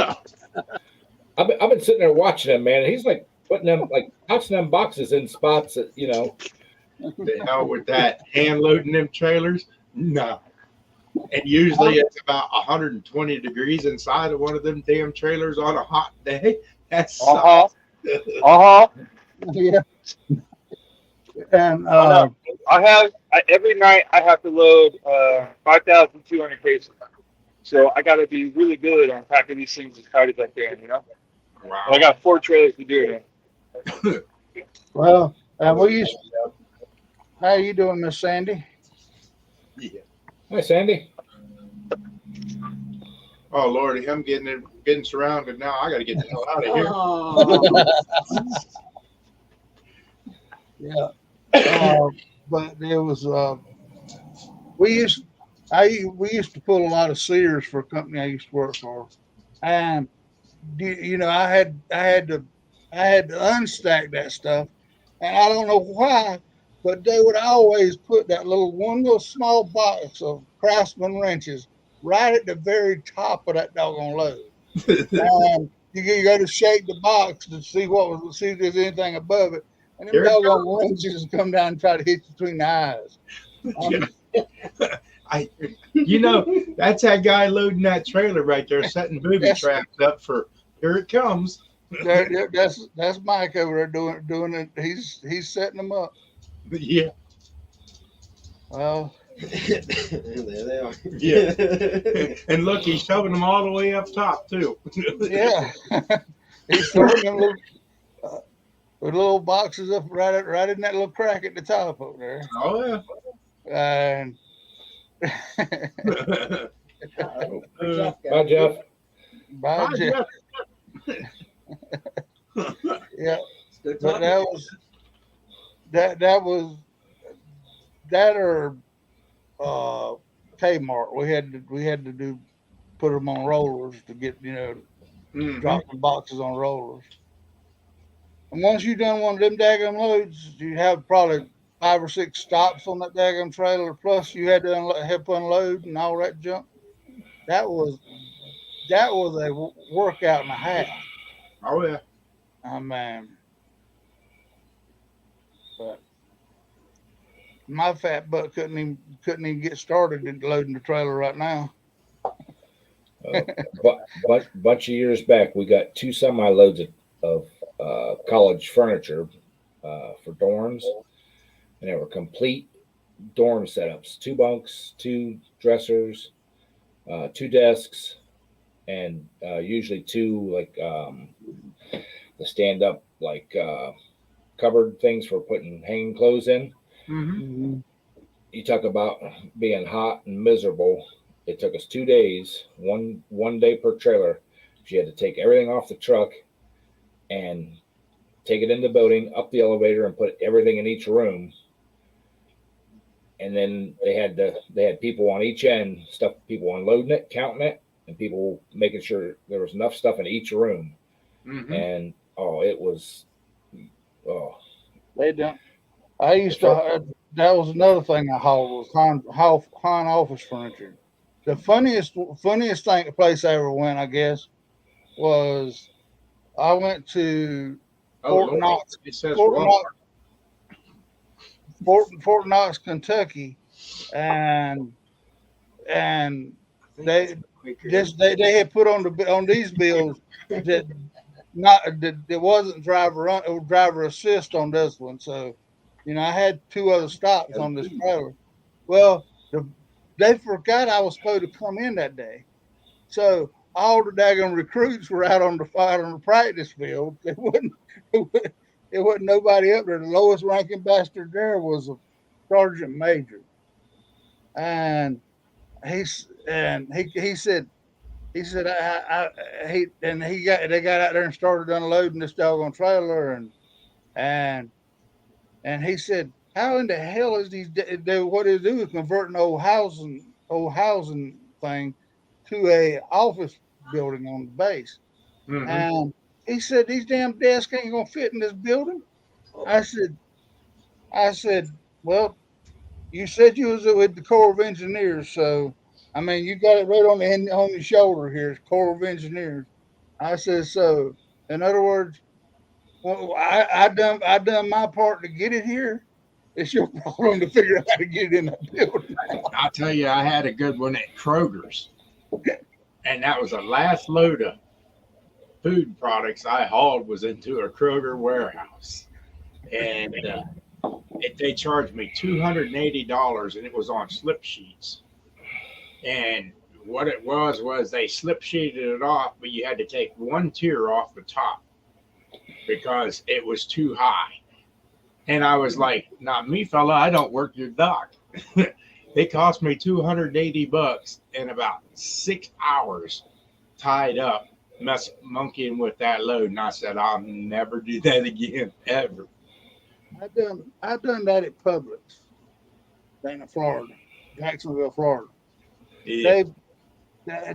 been sitting there watching him, man. And he's like putting them, like pouching them boxes in spots that, The hell with that. Hand loading them trailers? No. And usually it's about 120 degrees inside of one of them damn trailers on a hot day. That's yeah. And every night I have to load 5,200 cases. So I got to be really good on packing these things as tight as I can, Wow. And I got 4 trailers to do it. Well, how you doing, Miss Sandy? Yeah. Hi, Sandy. Oh Lord, him getting surrounded now. I got to get the hell out of here. Yeah. But there was we used to pull a lot of Sears for a company I used to work for, and I had to unstack that stuff, and I don't know why, but they would always put that one little small box of Craftsman wrenches right at the very top of that doggone load. And you go to shake the box to see if there's anything above it, and them doggone wrenches come down and try to hit you between the eyes. That's that guy loading that trailer right there, setting booby traps up for here it comes. That's Mike over there doing it. He's setting them up. Yeah. Well, There they are. Yeah. And look, he's shoving them all the way up top too. Yeah. He's throwing them little boxes up right in that little crack at the top over there. Oh yeah. And Bye, Jeff. Bye, Jeff. Yeah. But that was Kmart. We had to put them on rollers to get drop the boxes on rollers. And once you done one of them daggum loads, you have probably 5 or 6 stops on that daggum trailer. Plus, you had to help unload and all that junk. That was a workout and a half. Oh yeah. I mean, but my fat butt couldn't even get started in loading the trailer right now. But bunch of years back, we got 2 semi loads of college furniture for dorms, and they were complete dorm setups: 2 bunks, 2 dressers, 2 desks, and usually 2 like the stand up like cupboard things for putting hanging clothes in. Mm-hmm. You talk about being hot and miserable. It took us 2 days, one day per trailer. She had to take everything off the truck and take it in the building, up the elevator, and put everything in each room. And then they had people on each end, people unloading it, counting it, and people making sure there was enough stuff in each room. Mm-hmm. And it was They don't. I used to. That was another thing I hauled was con office furniture. The funniest place I ever went, I guess, was I went to Fort Knox. It says Fort Knox, Kentucky, and they had put on these bills that it wasn't driver assist on this one. So, I had 2 other stops on this trailer. Well, they forgot I was supposed to come in that day, so all the daggone recruits were out on the practice field. It wasn't nobody up there. The lowest ranking bastard there was a sergeant major, and he said they got out there and started unloading this doggone trailer, and he said, how in the hell is what they do is converting old housing thing to a office building on the base. Mm-hmm. And he said, these damn desks ain't gonna fit in this building. I said, well, you said you was with the Corps of Engineers, so I mean you got it right on your shoulder here, it's Corps of Engineers. I said, so in other words, well, I done my part to get it here. It's your problem to figure out how to get it in that building. I'll tell you, I had a good one at Kroger's, and that was the last load of food products I hauled was into a Kroger warehouse, and they charged me $280, and it was on slip sheets. And what it was they slip sheeted it off, but you had to take 1 tier off the top because it was too high. And I was like, not me, fella, I don't work your dock. It cost me $280 and about 6 hours tied up, monkeying with that load. And I said, I'll never do that again, ever. I done that at Publix, down in Florida, Jacksonville, Florida. Yeah. I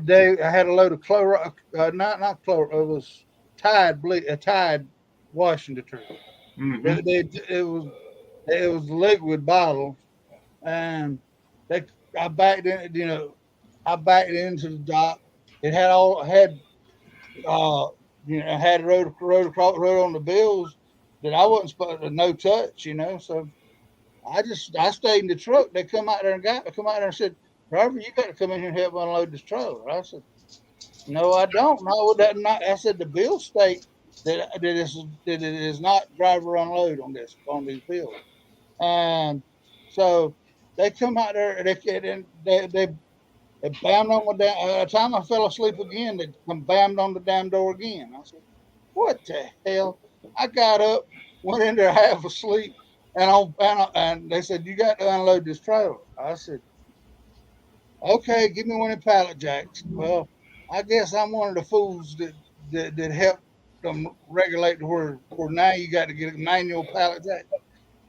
had a load of Clorox, not Clorox, it was Tide washing detergent. Mm-hmm. It was liquid bottles, and I backed in. I backed into the dock. It had wrote on the bills that I wasn't supposed to no touch. So I stayed in the truck. They come out there and said, "Driver, you got to come in here and help unload this trailer." I said, "No, I don't. No, that not." I said, "The bill state that it is not driver unload on these bills." And so they come out there and they bammed on my damn. By the time I fell asleep again, they come bammed on the damn door again. I said, "What the hell?" I got up, went in there half asleep, and they said, "You got to unload this trailer." I said, "Okay, give me one of the pallet jacks." Well, I guess I'm one of the fools that helped them regulate to where now you got to get a manual pallet jack,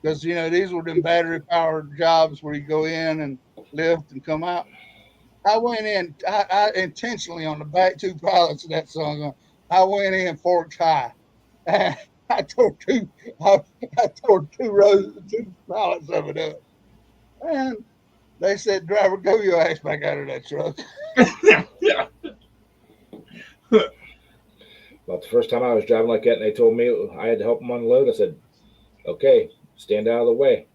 because these were them battery powered jobs where you go in and lift and come out. I went in. I intentionally on the back 2 pallets of that song. I went in forks high. And I tore 2 pallets of it up. And they said, "Driver, go your ass back out of that truck." Yeah. About the first time I was driving like that, and they told me I had to help them unload, I said, "Okay, stand out of the way.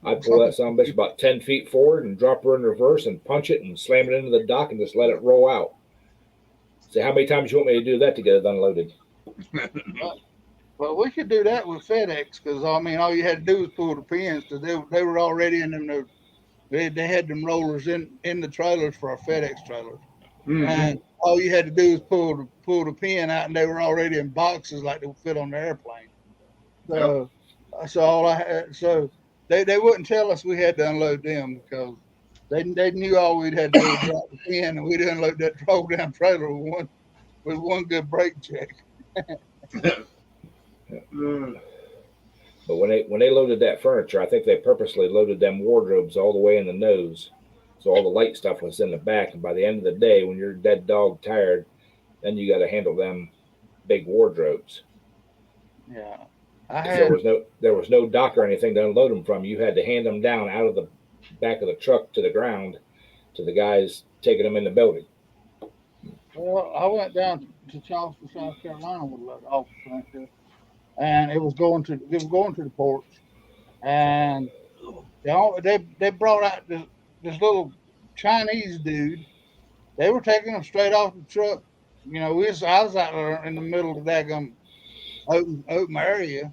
I'd pull that son of a bitch about 10 feet forward and drop her in reverse and punch it and slam it into the dock and just let it roll out. Say, how many times you want me to do that to get it unloaded? Well, we could do that with FedEx because I mean, all you had to do was pull the pins because they were already in them. They had them rollers in the trailers for our FedEx trailers, and all you had to do was pull the pin out, and they were already in boxes like they would fit on the airplane. So, so all I had, so they wouldn't tell us we had to unload them because they knew all we'd had to do was drop the pin, and we'd unload that whole damn trailer with one good brake check. But when they loaded that furniture, I think they purposely loaded them wardrobes all the way in the nose, so all the light stuff was in the back. And by the end of the day, when you're dead dog tired, then you got to handle them big wardrobes. Yeah, there was no dock or anything to unload them from. You had to hand them down out of the back of the truck to the ground to the guys taking them in the building. Well, I went down to Charleston, South Carolina with a office furniture, and it was going to the ports, and they brought out this little Chinese dude. They were taking them straight off the truck. You know, I was out there in the middle of that open area,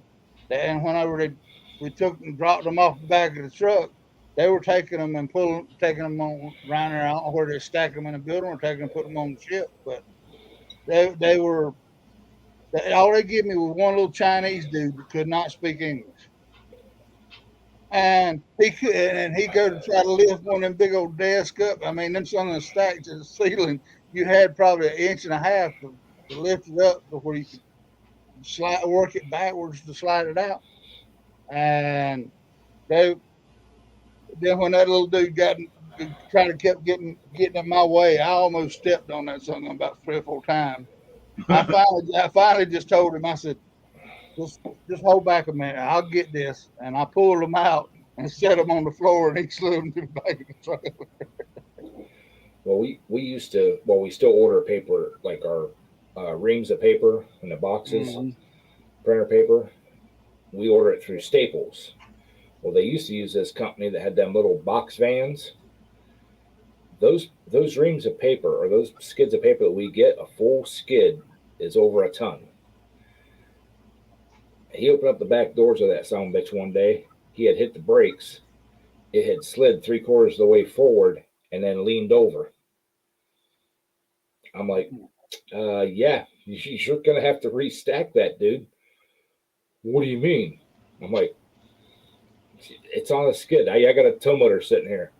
and whenever we took and dropped them off the back of the truck, they were taking them and taking them on around there. I don't know where they stack them in the building or taking them and putting them on the ship, but they were. All they give me was one little Chinese dude that could not speak English, and he go to try to lift one of them big old desks up. I mean, them some of the stacks to the ceiling. You had probably 1.5 inches to lift it up before you could work it backwards to slide it out. And then when that little dude kept getting in my way, I almost stepped on that something about 3 or 4 times. I finally just told him, I said, just hold back a minute. I'll get this. And I pulled him out and set him on the floor, and he slid him to the back of the trailer. Well, we still order paper, like our reams of paper in the boxes, printer paper. We order it through Staples. Well, they used to use this company that had them little box vans. Those reams of paper, or those skids of paper that we get, a full skid is over a ton. He opened up the back doors of that son of a bitch one day. He had hit the brakes. It had slid 3/4 of the way forward and then leaned over. I'm like, yeah, you're going to have to restack that, dude. What do you mean? I'm like, it's on a skid. I got a tow motor sitting here.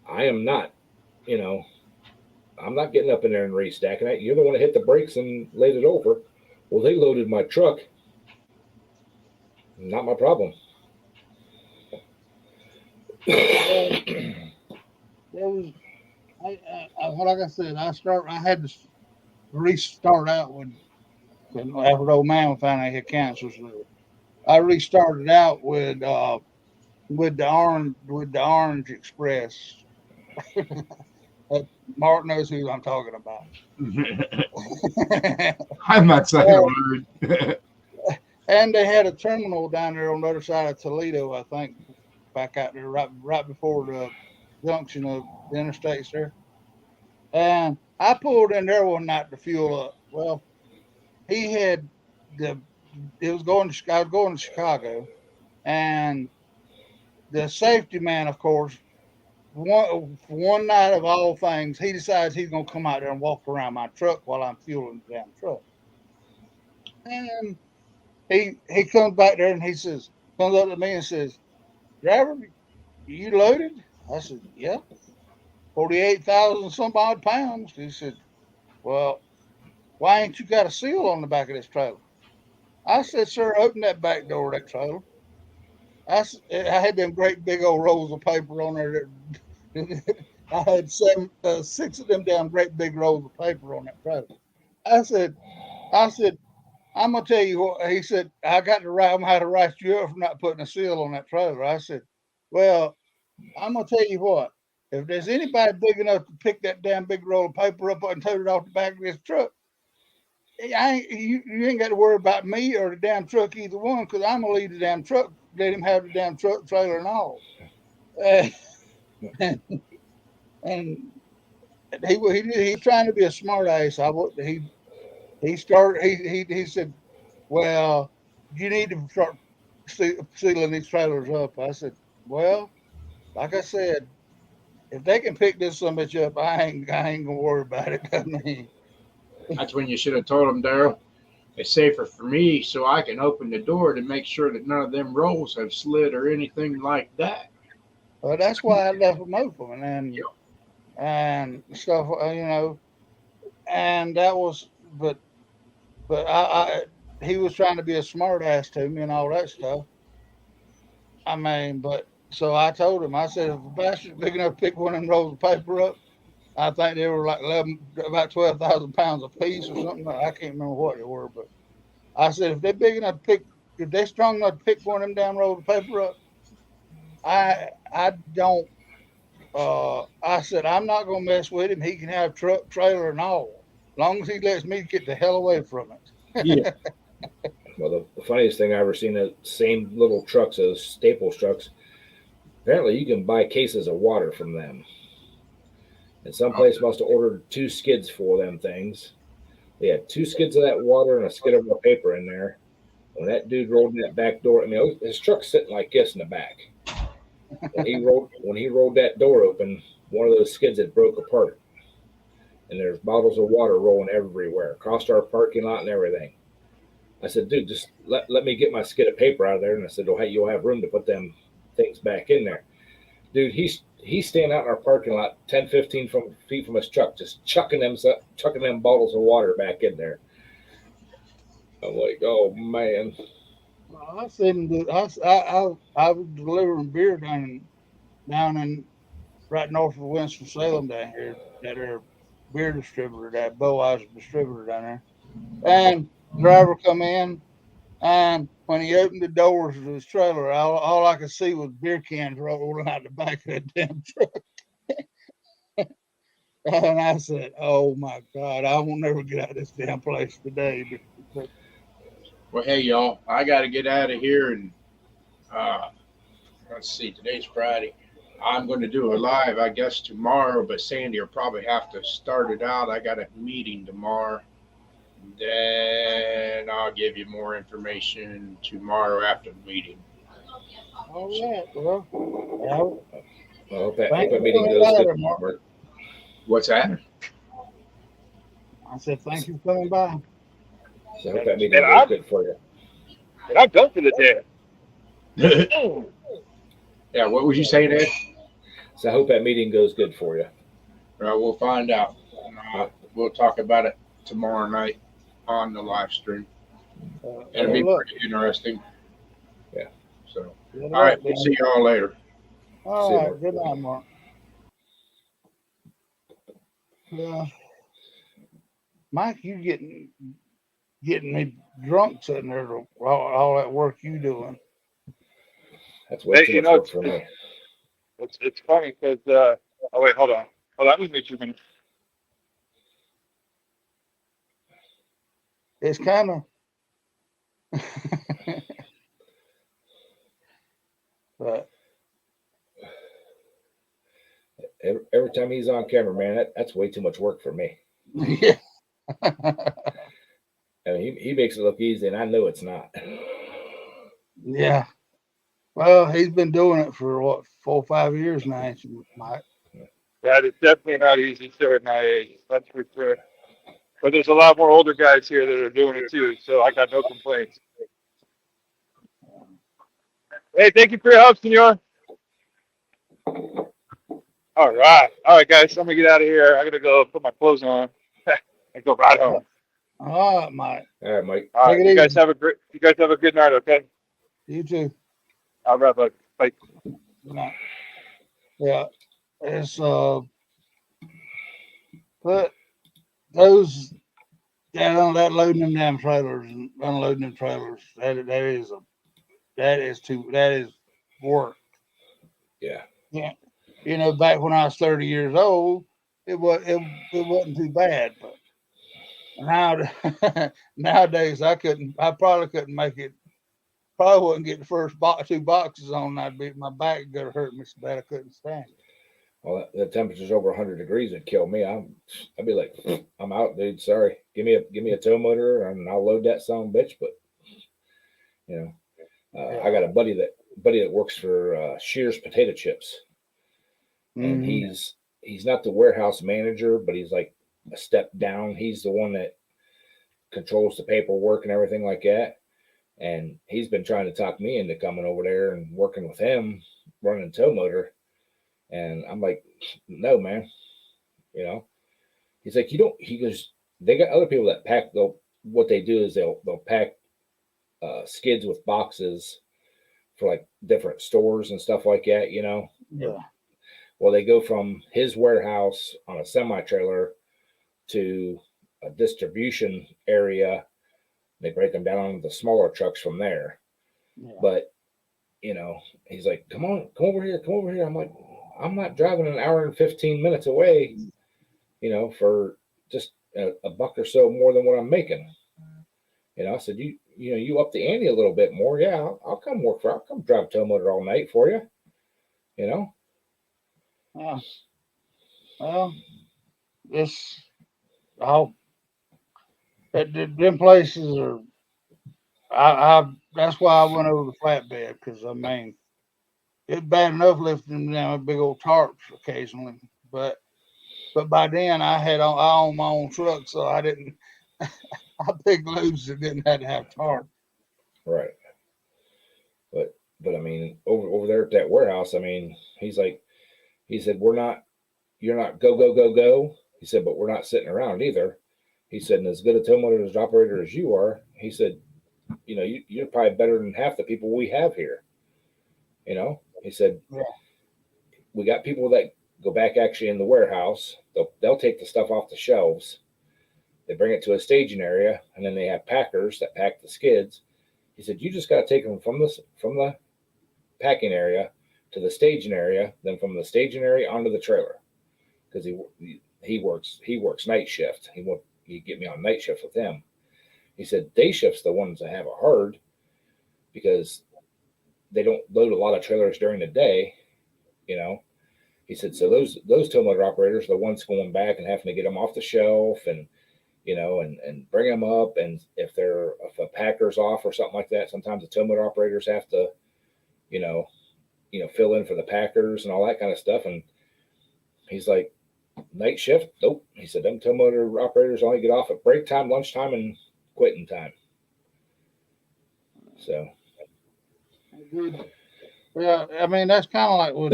I am not, I'm not getting up in there and restacking it. You're the one that hit the brakes and laid it over. Well, they loaded my truck. Not my problem. Like I said, I had to restart out after the old man found he had cancer. So I restarted out with the Orange Express. Mark knows who I'm talking about. I'm not saying a word. And they had a terminal down there on the other side of Toledo, I think, back out there right before the junction of the interstates there. And I pulled in there one night to fuel up. Well, I was going to Chicago, and the safety man, of course, one night of all things, he decides he's going to come out there and walk around my truck while I'm fueling the damn truck. And he comes back there and comes up to me and says, "Driver, you loaded?" I said, "Yeah, 48,000 some odd pounds." He said, "Well, why ain't you got a seal on the back of this trailer?" I said, "Sir, open that back door of that trailer." I had them great big old rolls of paper on there. I had 6 of them damn great big rolls of paper on that trailer. I said, "I'm gonna tell you what." He said, "I'm gonna have to write you up for not putting a seal on that trailer." I said, "Well, I'm gonna tell you what. If there's anybody big enough to pick that damn big roll of paper up and tote it off the back of this truck, you ain't got to worry about me or the damn truck either one, because I'm gonna leave the damn truck let him have the damn truck trailer and all. Uh, and he was trying to be a smart ass. He said, well, you need to start sealing these trailers up. I said, well, like I said, if they can pick this son of a bitch up, I ain't gonna worry about it. I mean, That's when you should have told him, Daryl. It's safer for me so I can open the door to make sure that none of them rolls have slid or anything like that. well, that's why I left them open and stuff, and that was, but he was trying to be a smart ass to me and all that stuff. I mean, but so I told him, I said, if a bastard's big enough to pick one of them rolls of paper up, I think they were like about 12,000 pounds a piece or something. I can't remember what they were, but I said, if they're big enough to if they're strong enough to pick one of them damn rolls of paper up, I don't. I said, I'm not gonna mess with him. He can have truck, trailer, and all, as long as he lets me get the hell away from it. Yeah. Well, the funniest thing I ever seen, the same little trucks, those Staples trucks. Apparently, you can buy cases of water from them. And someplace must have ordered 2 skids for them things. They had 2 skids of that water and a skid of paper in there. When that dude rolled in that back door, I mean, his truck's sitting like this in the back. When he rolled that door open, one of those skids had broke apart, and there's bottles of water rolling everywhere across our parking lot and everything. I said, dude, just let me get my skid of paper out of there. And I said, oh, hey, you'll have room to put them things back in there. Dude, he's standing out in our parking lot 10, 15 feet from his truck, just chucking them bottles of water back in there. I'm like, oh man. Well, I seen I was delivering beer down in right north of Winston-Salem down here. That are beer distributor, that Boaz distributor down there. And driver come in, and when he opened the doors of his trailer, all I could see was beer cans rolling out the back of that damn truck. And I said, "Oh my God, I won't never get out of this damn place today." Well, hey, y'all, I got to get out of here. And let's see, today's Friday. I'm going to do a live, I guess, tomorrow, but Sandy will probably have to start it out. I got a meeting tomorrow. Then I'll give you more information tomorrow after the meeting. All right, well, I hope that meeting goes good, Mark. What's that? I said, thank you for coming by. So I hope that meeting goes good for you. And I'm done for the day. Yeah, what was you saying, Ed? So I hope that meeting goes good for you. We'll find out. We'll talk about it tomorrow night on the live stream. It'll be pretty interesting. Yeah. So, all right, we'll see you all later. All right, good night, Mark. Yeah, Mike, you getting me drunk sitting there to all that work you doing. That's way too much work for me. It's funny because oh wait, hold on, let me make you a minute. It's kind of, but every time he's on camera, man, that's way too much work for me. Yeah. I mean, he makes it look easy, and I know it's not. Yeah. Well, he's been doing it for what, 4 or 5 years now, ain't you, Mike? Yeah, it's definitely not easy at my age. That's for sure. But there's a lot more older guys here that are doing it too, so I got no complaints. Hey, thank you for your help, senor. All right, guys. I'm gonna get out of here. I gotta go put my clothes on and go right home. All right, Mike. All right, Mike. All right, you guys have a good night. Okay. You too. All right, bud. Bye. Good night. Yeah, it's but those that loading them damn trailers and unloading them trailers, that is work. Yeah. Yeah. You know, back when I was 30 years old, it wasn't too bad, but now nowadays I probably couldn't make it probably wouldn't get the first 2 boxes on. My back would go to hurt me so bad I couldn't stand it. Well, the temperature's over 100 degrees would kill me. I'd be like, I'm out, dude. Sorry. Give me a tow motor and I'll load that son of a bitch. But you know, I got a buddy that works for Shears Potato Chips, and he's not the warehouse manager, but he's like a step down. He's the one that controls the paperwork and everything like that. And he's been trying to talk me into coming over there and working with him, running tow motor. And I'm like, no, man. You know, he's like, he goes, they got other people that pack. What they do is they'll pack skids with boxes for like different stores and stuff like that, you know? Yeah. Well, they go from his warehouse on a semi-trailer to a distribution area. They break them down into the smaller trucks from there. Yeah. But, you know, he's like, come over here. I'm like, I'm not driving an hour and 15 minutes away, you know, for just a buck or so more than what I'm making. You know, I said, you up the ante a little bit more. Yeah, I'll come I'll come drive tow motor all night for you. You know? Yeah. Well, them places are. That's why I went over the flatbed, because I mean, it's bad enough lifting them down with big old tarps occasionally, but by then I owned my own truck, so I didn't. I picked loads that didn't have to have tarp. Right. But I mean, over there at that warehouse, I mean, he said, you're not go. He said, but we're not sitting around either. He said, and as good a tow motor operator as you are, he said, you know, you're probably better than half the people we have here. You know, he said, yeah. We got people that go back actually in the warehouse. They'll take the stuff off the shelves. They bring it to a staging area, and then they have packers that pack the skids. He said, you just got to take them from the packing area to the staging area, then from the staging area onto the trailer. Because he works night shift. He get me on night shift with him. He said day shift's the ones that have it hard because they don't load a lot of trailers during the day, you know. He said, so those tow motor operators are the ones going back and having to get them off the shelf and, you know, and bring them up. And if a packer's off or something like that, sometimes the tow motor operators have to, you know, fill in for the packers and all that kind of stuff. And he's like, night shift? Nope. He said, them tow motor operators only get off at break time, lunchtime, and quitting time. So. Yeah, I mean, that's kind of like with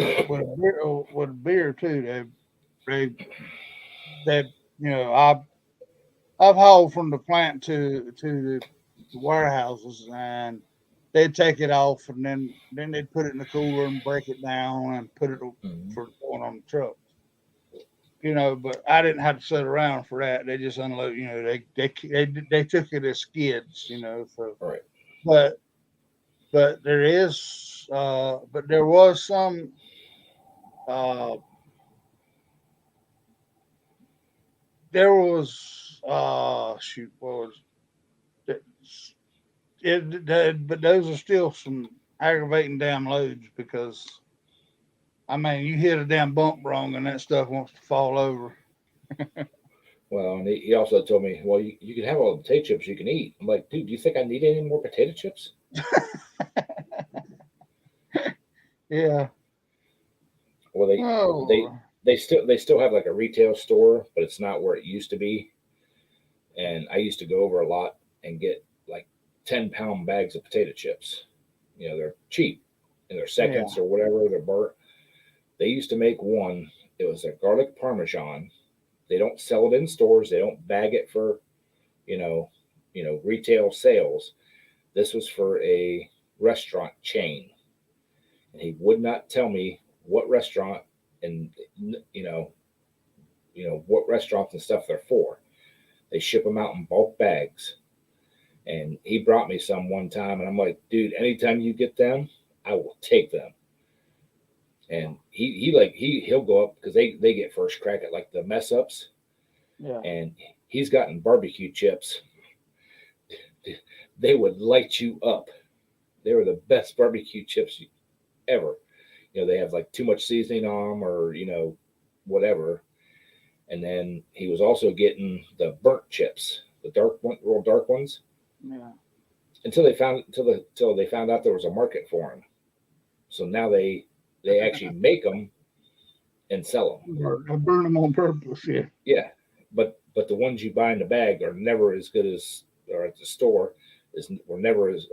beer too. They you know, I've hauled from the plant to the warehouses, and they'd take it off, and then they'd put it in the cooler and break it down and put it for going on the truck. You know, but I didn't have to sit around for that. They just unload. You know, they took it as skids. You know, so right. But there was some. There was shoot, what was it? But those are still some aggravating damn loads, because I mean, you hit a damn bump wrong and that stuff wants to fall over. Well, and he also told me, well, you can have all the potato chips you can eat. I'm like, dude, do you think I need any more potato chips? Yeah. Well, they still have like a retail store, but it's not where it used to be. And I used to go over a lot and get like 10-pound bags of potato chips. You know, they're cheap and they're seconds or whatever. They're burnt. They used to make one. It was a garlic parmesan. They don't sell it in stores. They don't bag it for, you know, retail sales. This was for a restaurant chain. And he would not tell me what restaurant and, you know, what restaurants and stuff they're for. They ship them out in bulk bags. And he brought me some one time, and I'm like, dude, anytime you get them, I will take them. And he'll go up because they get first crack at like the mess ups. Yeah. And he's gotten barbecue chips. They would light you up. They were the best barbecue chips ever. You know, they have like too much seasoning on them, or whatever. And then he was also getting the burnt chips, the real dark ones. Yeah. Until they found out there was a market for them. So now they actually make them and sell them. I burn them on purpose. Yeah. Yeah, but the ones you buy in the bag are never as good as, or at the store are never as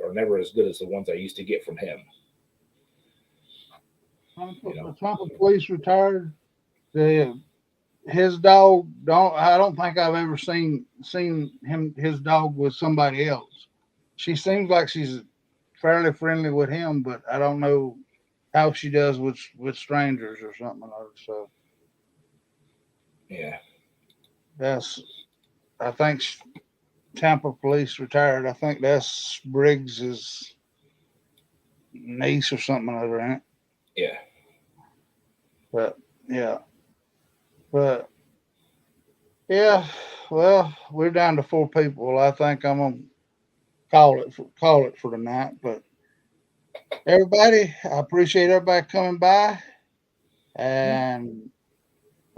good as the ones I used to get from him. The Tampa police retired. His dog I don't think I've ever seen his dog with somebody else. She seems like she's fairly friendly with him, but I don't know how she does with strangers or something. So Yeah, I think Tampa police retired. I think that's Briggs's niece or something over there. yeah. But yeah. But yeah, well, we're down to 4 people. I think I'm gonna call it for tonight. But everybody, I appreciate everybody coming by, and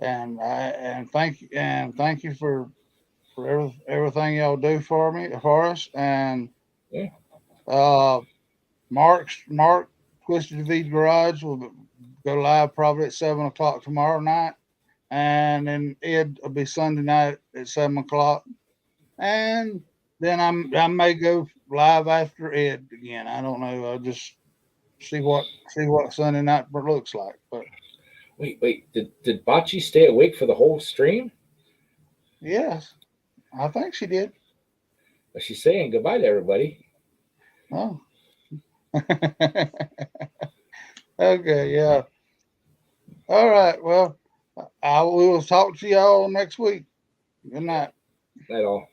thank you for everything y'all do for us. And Yeah. Mark Twisted V Garage will go live probably at 7 o'clock tomorrow night. And then Ed will be Sunday night at 7 o'clock, and then I may go live after Ed again. I don't know. I'll just see what Sunday night looks like. But Wait, did Bocce stay awake for the whole stream? yes, I think she did. But she's saying goodbye to everybody. Oh, okay, yeah. All right. Well, we will talk to y'all next week. Good night. Night all.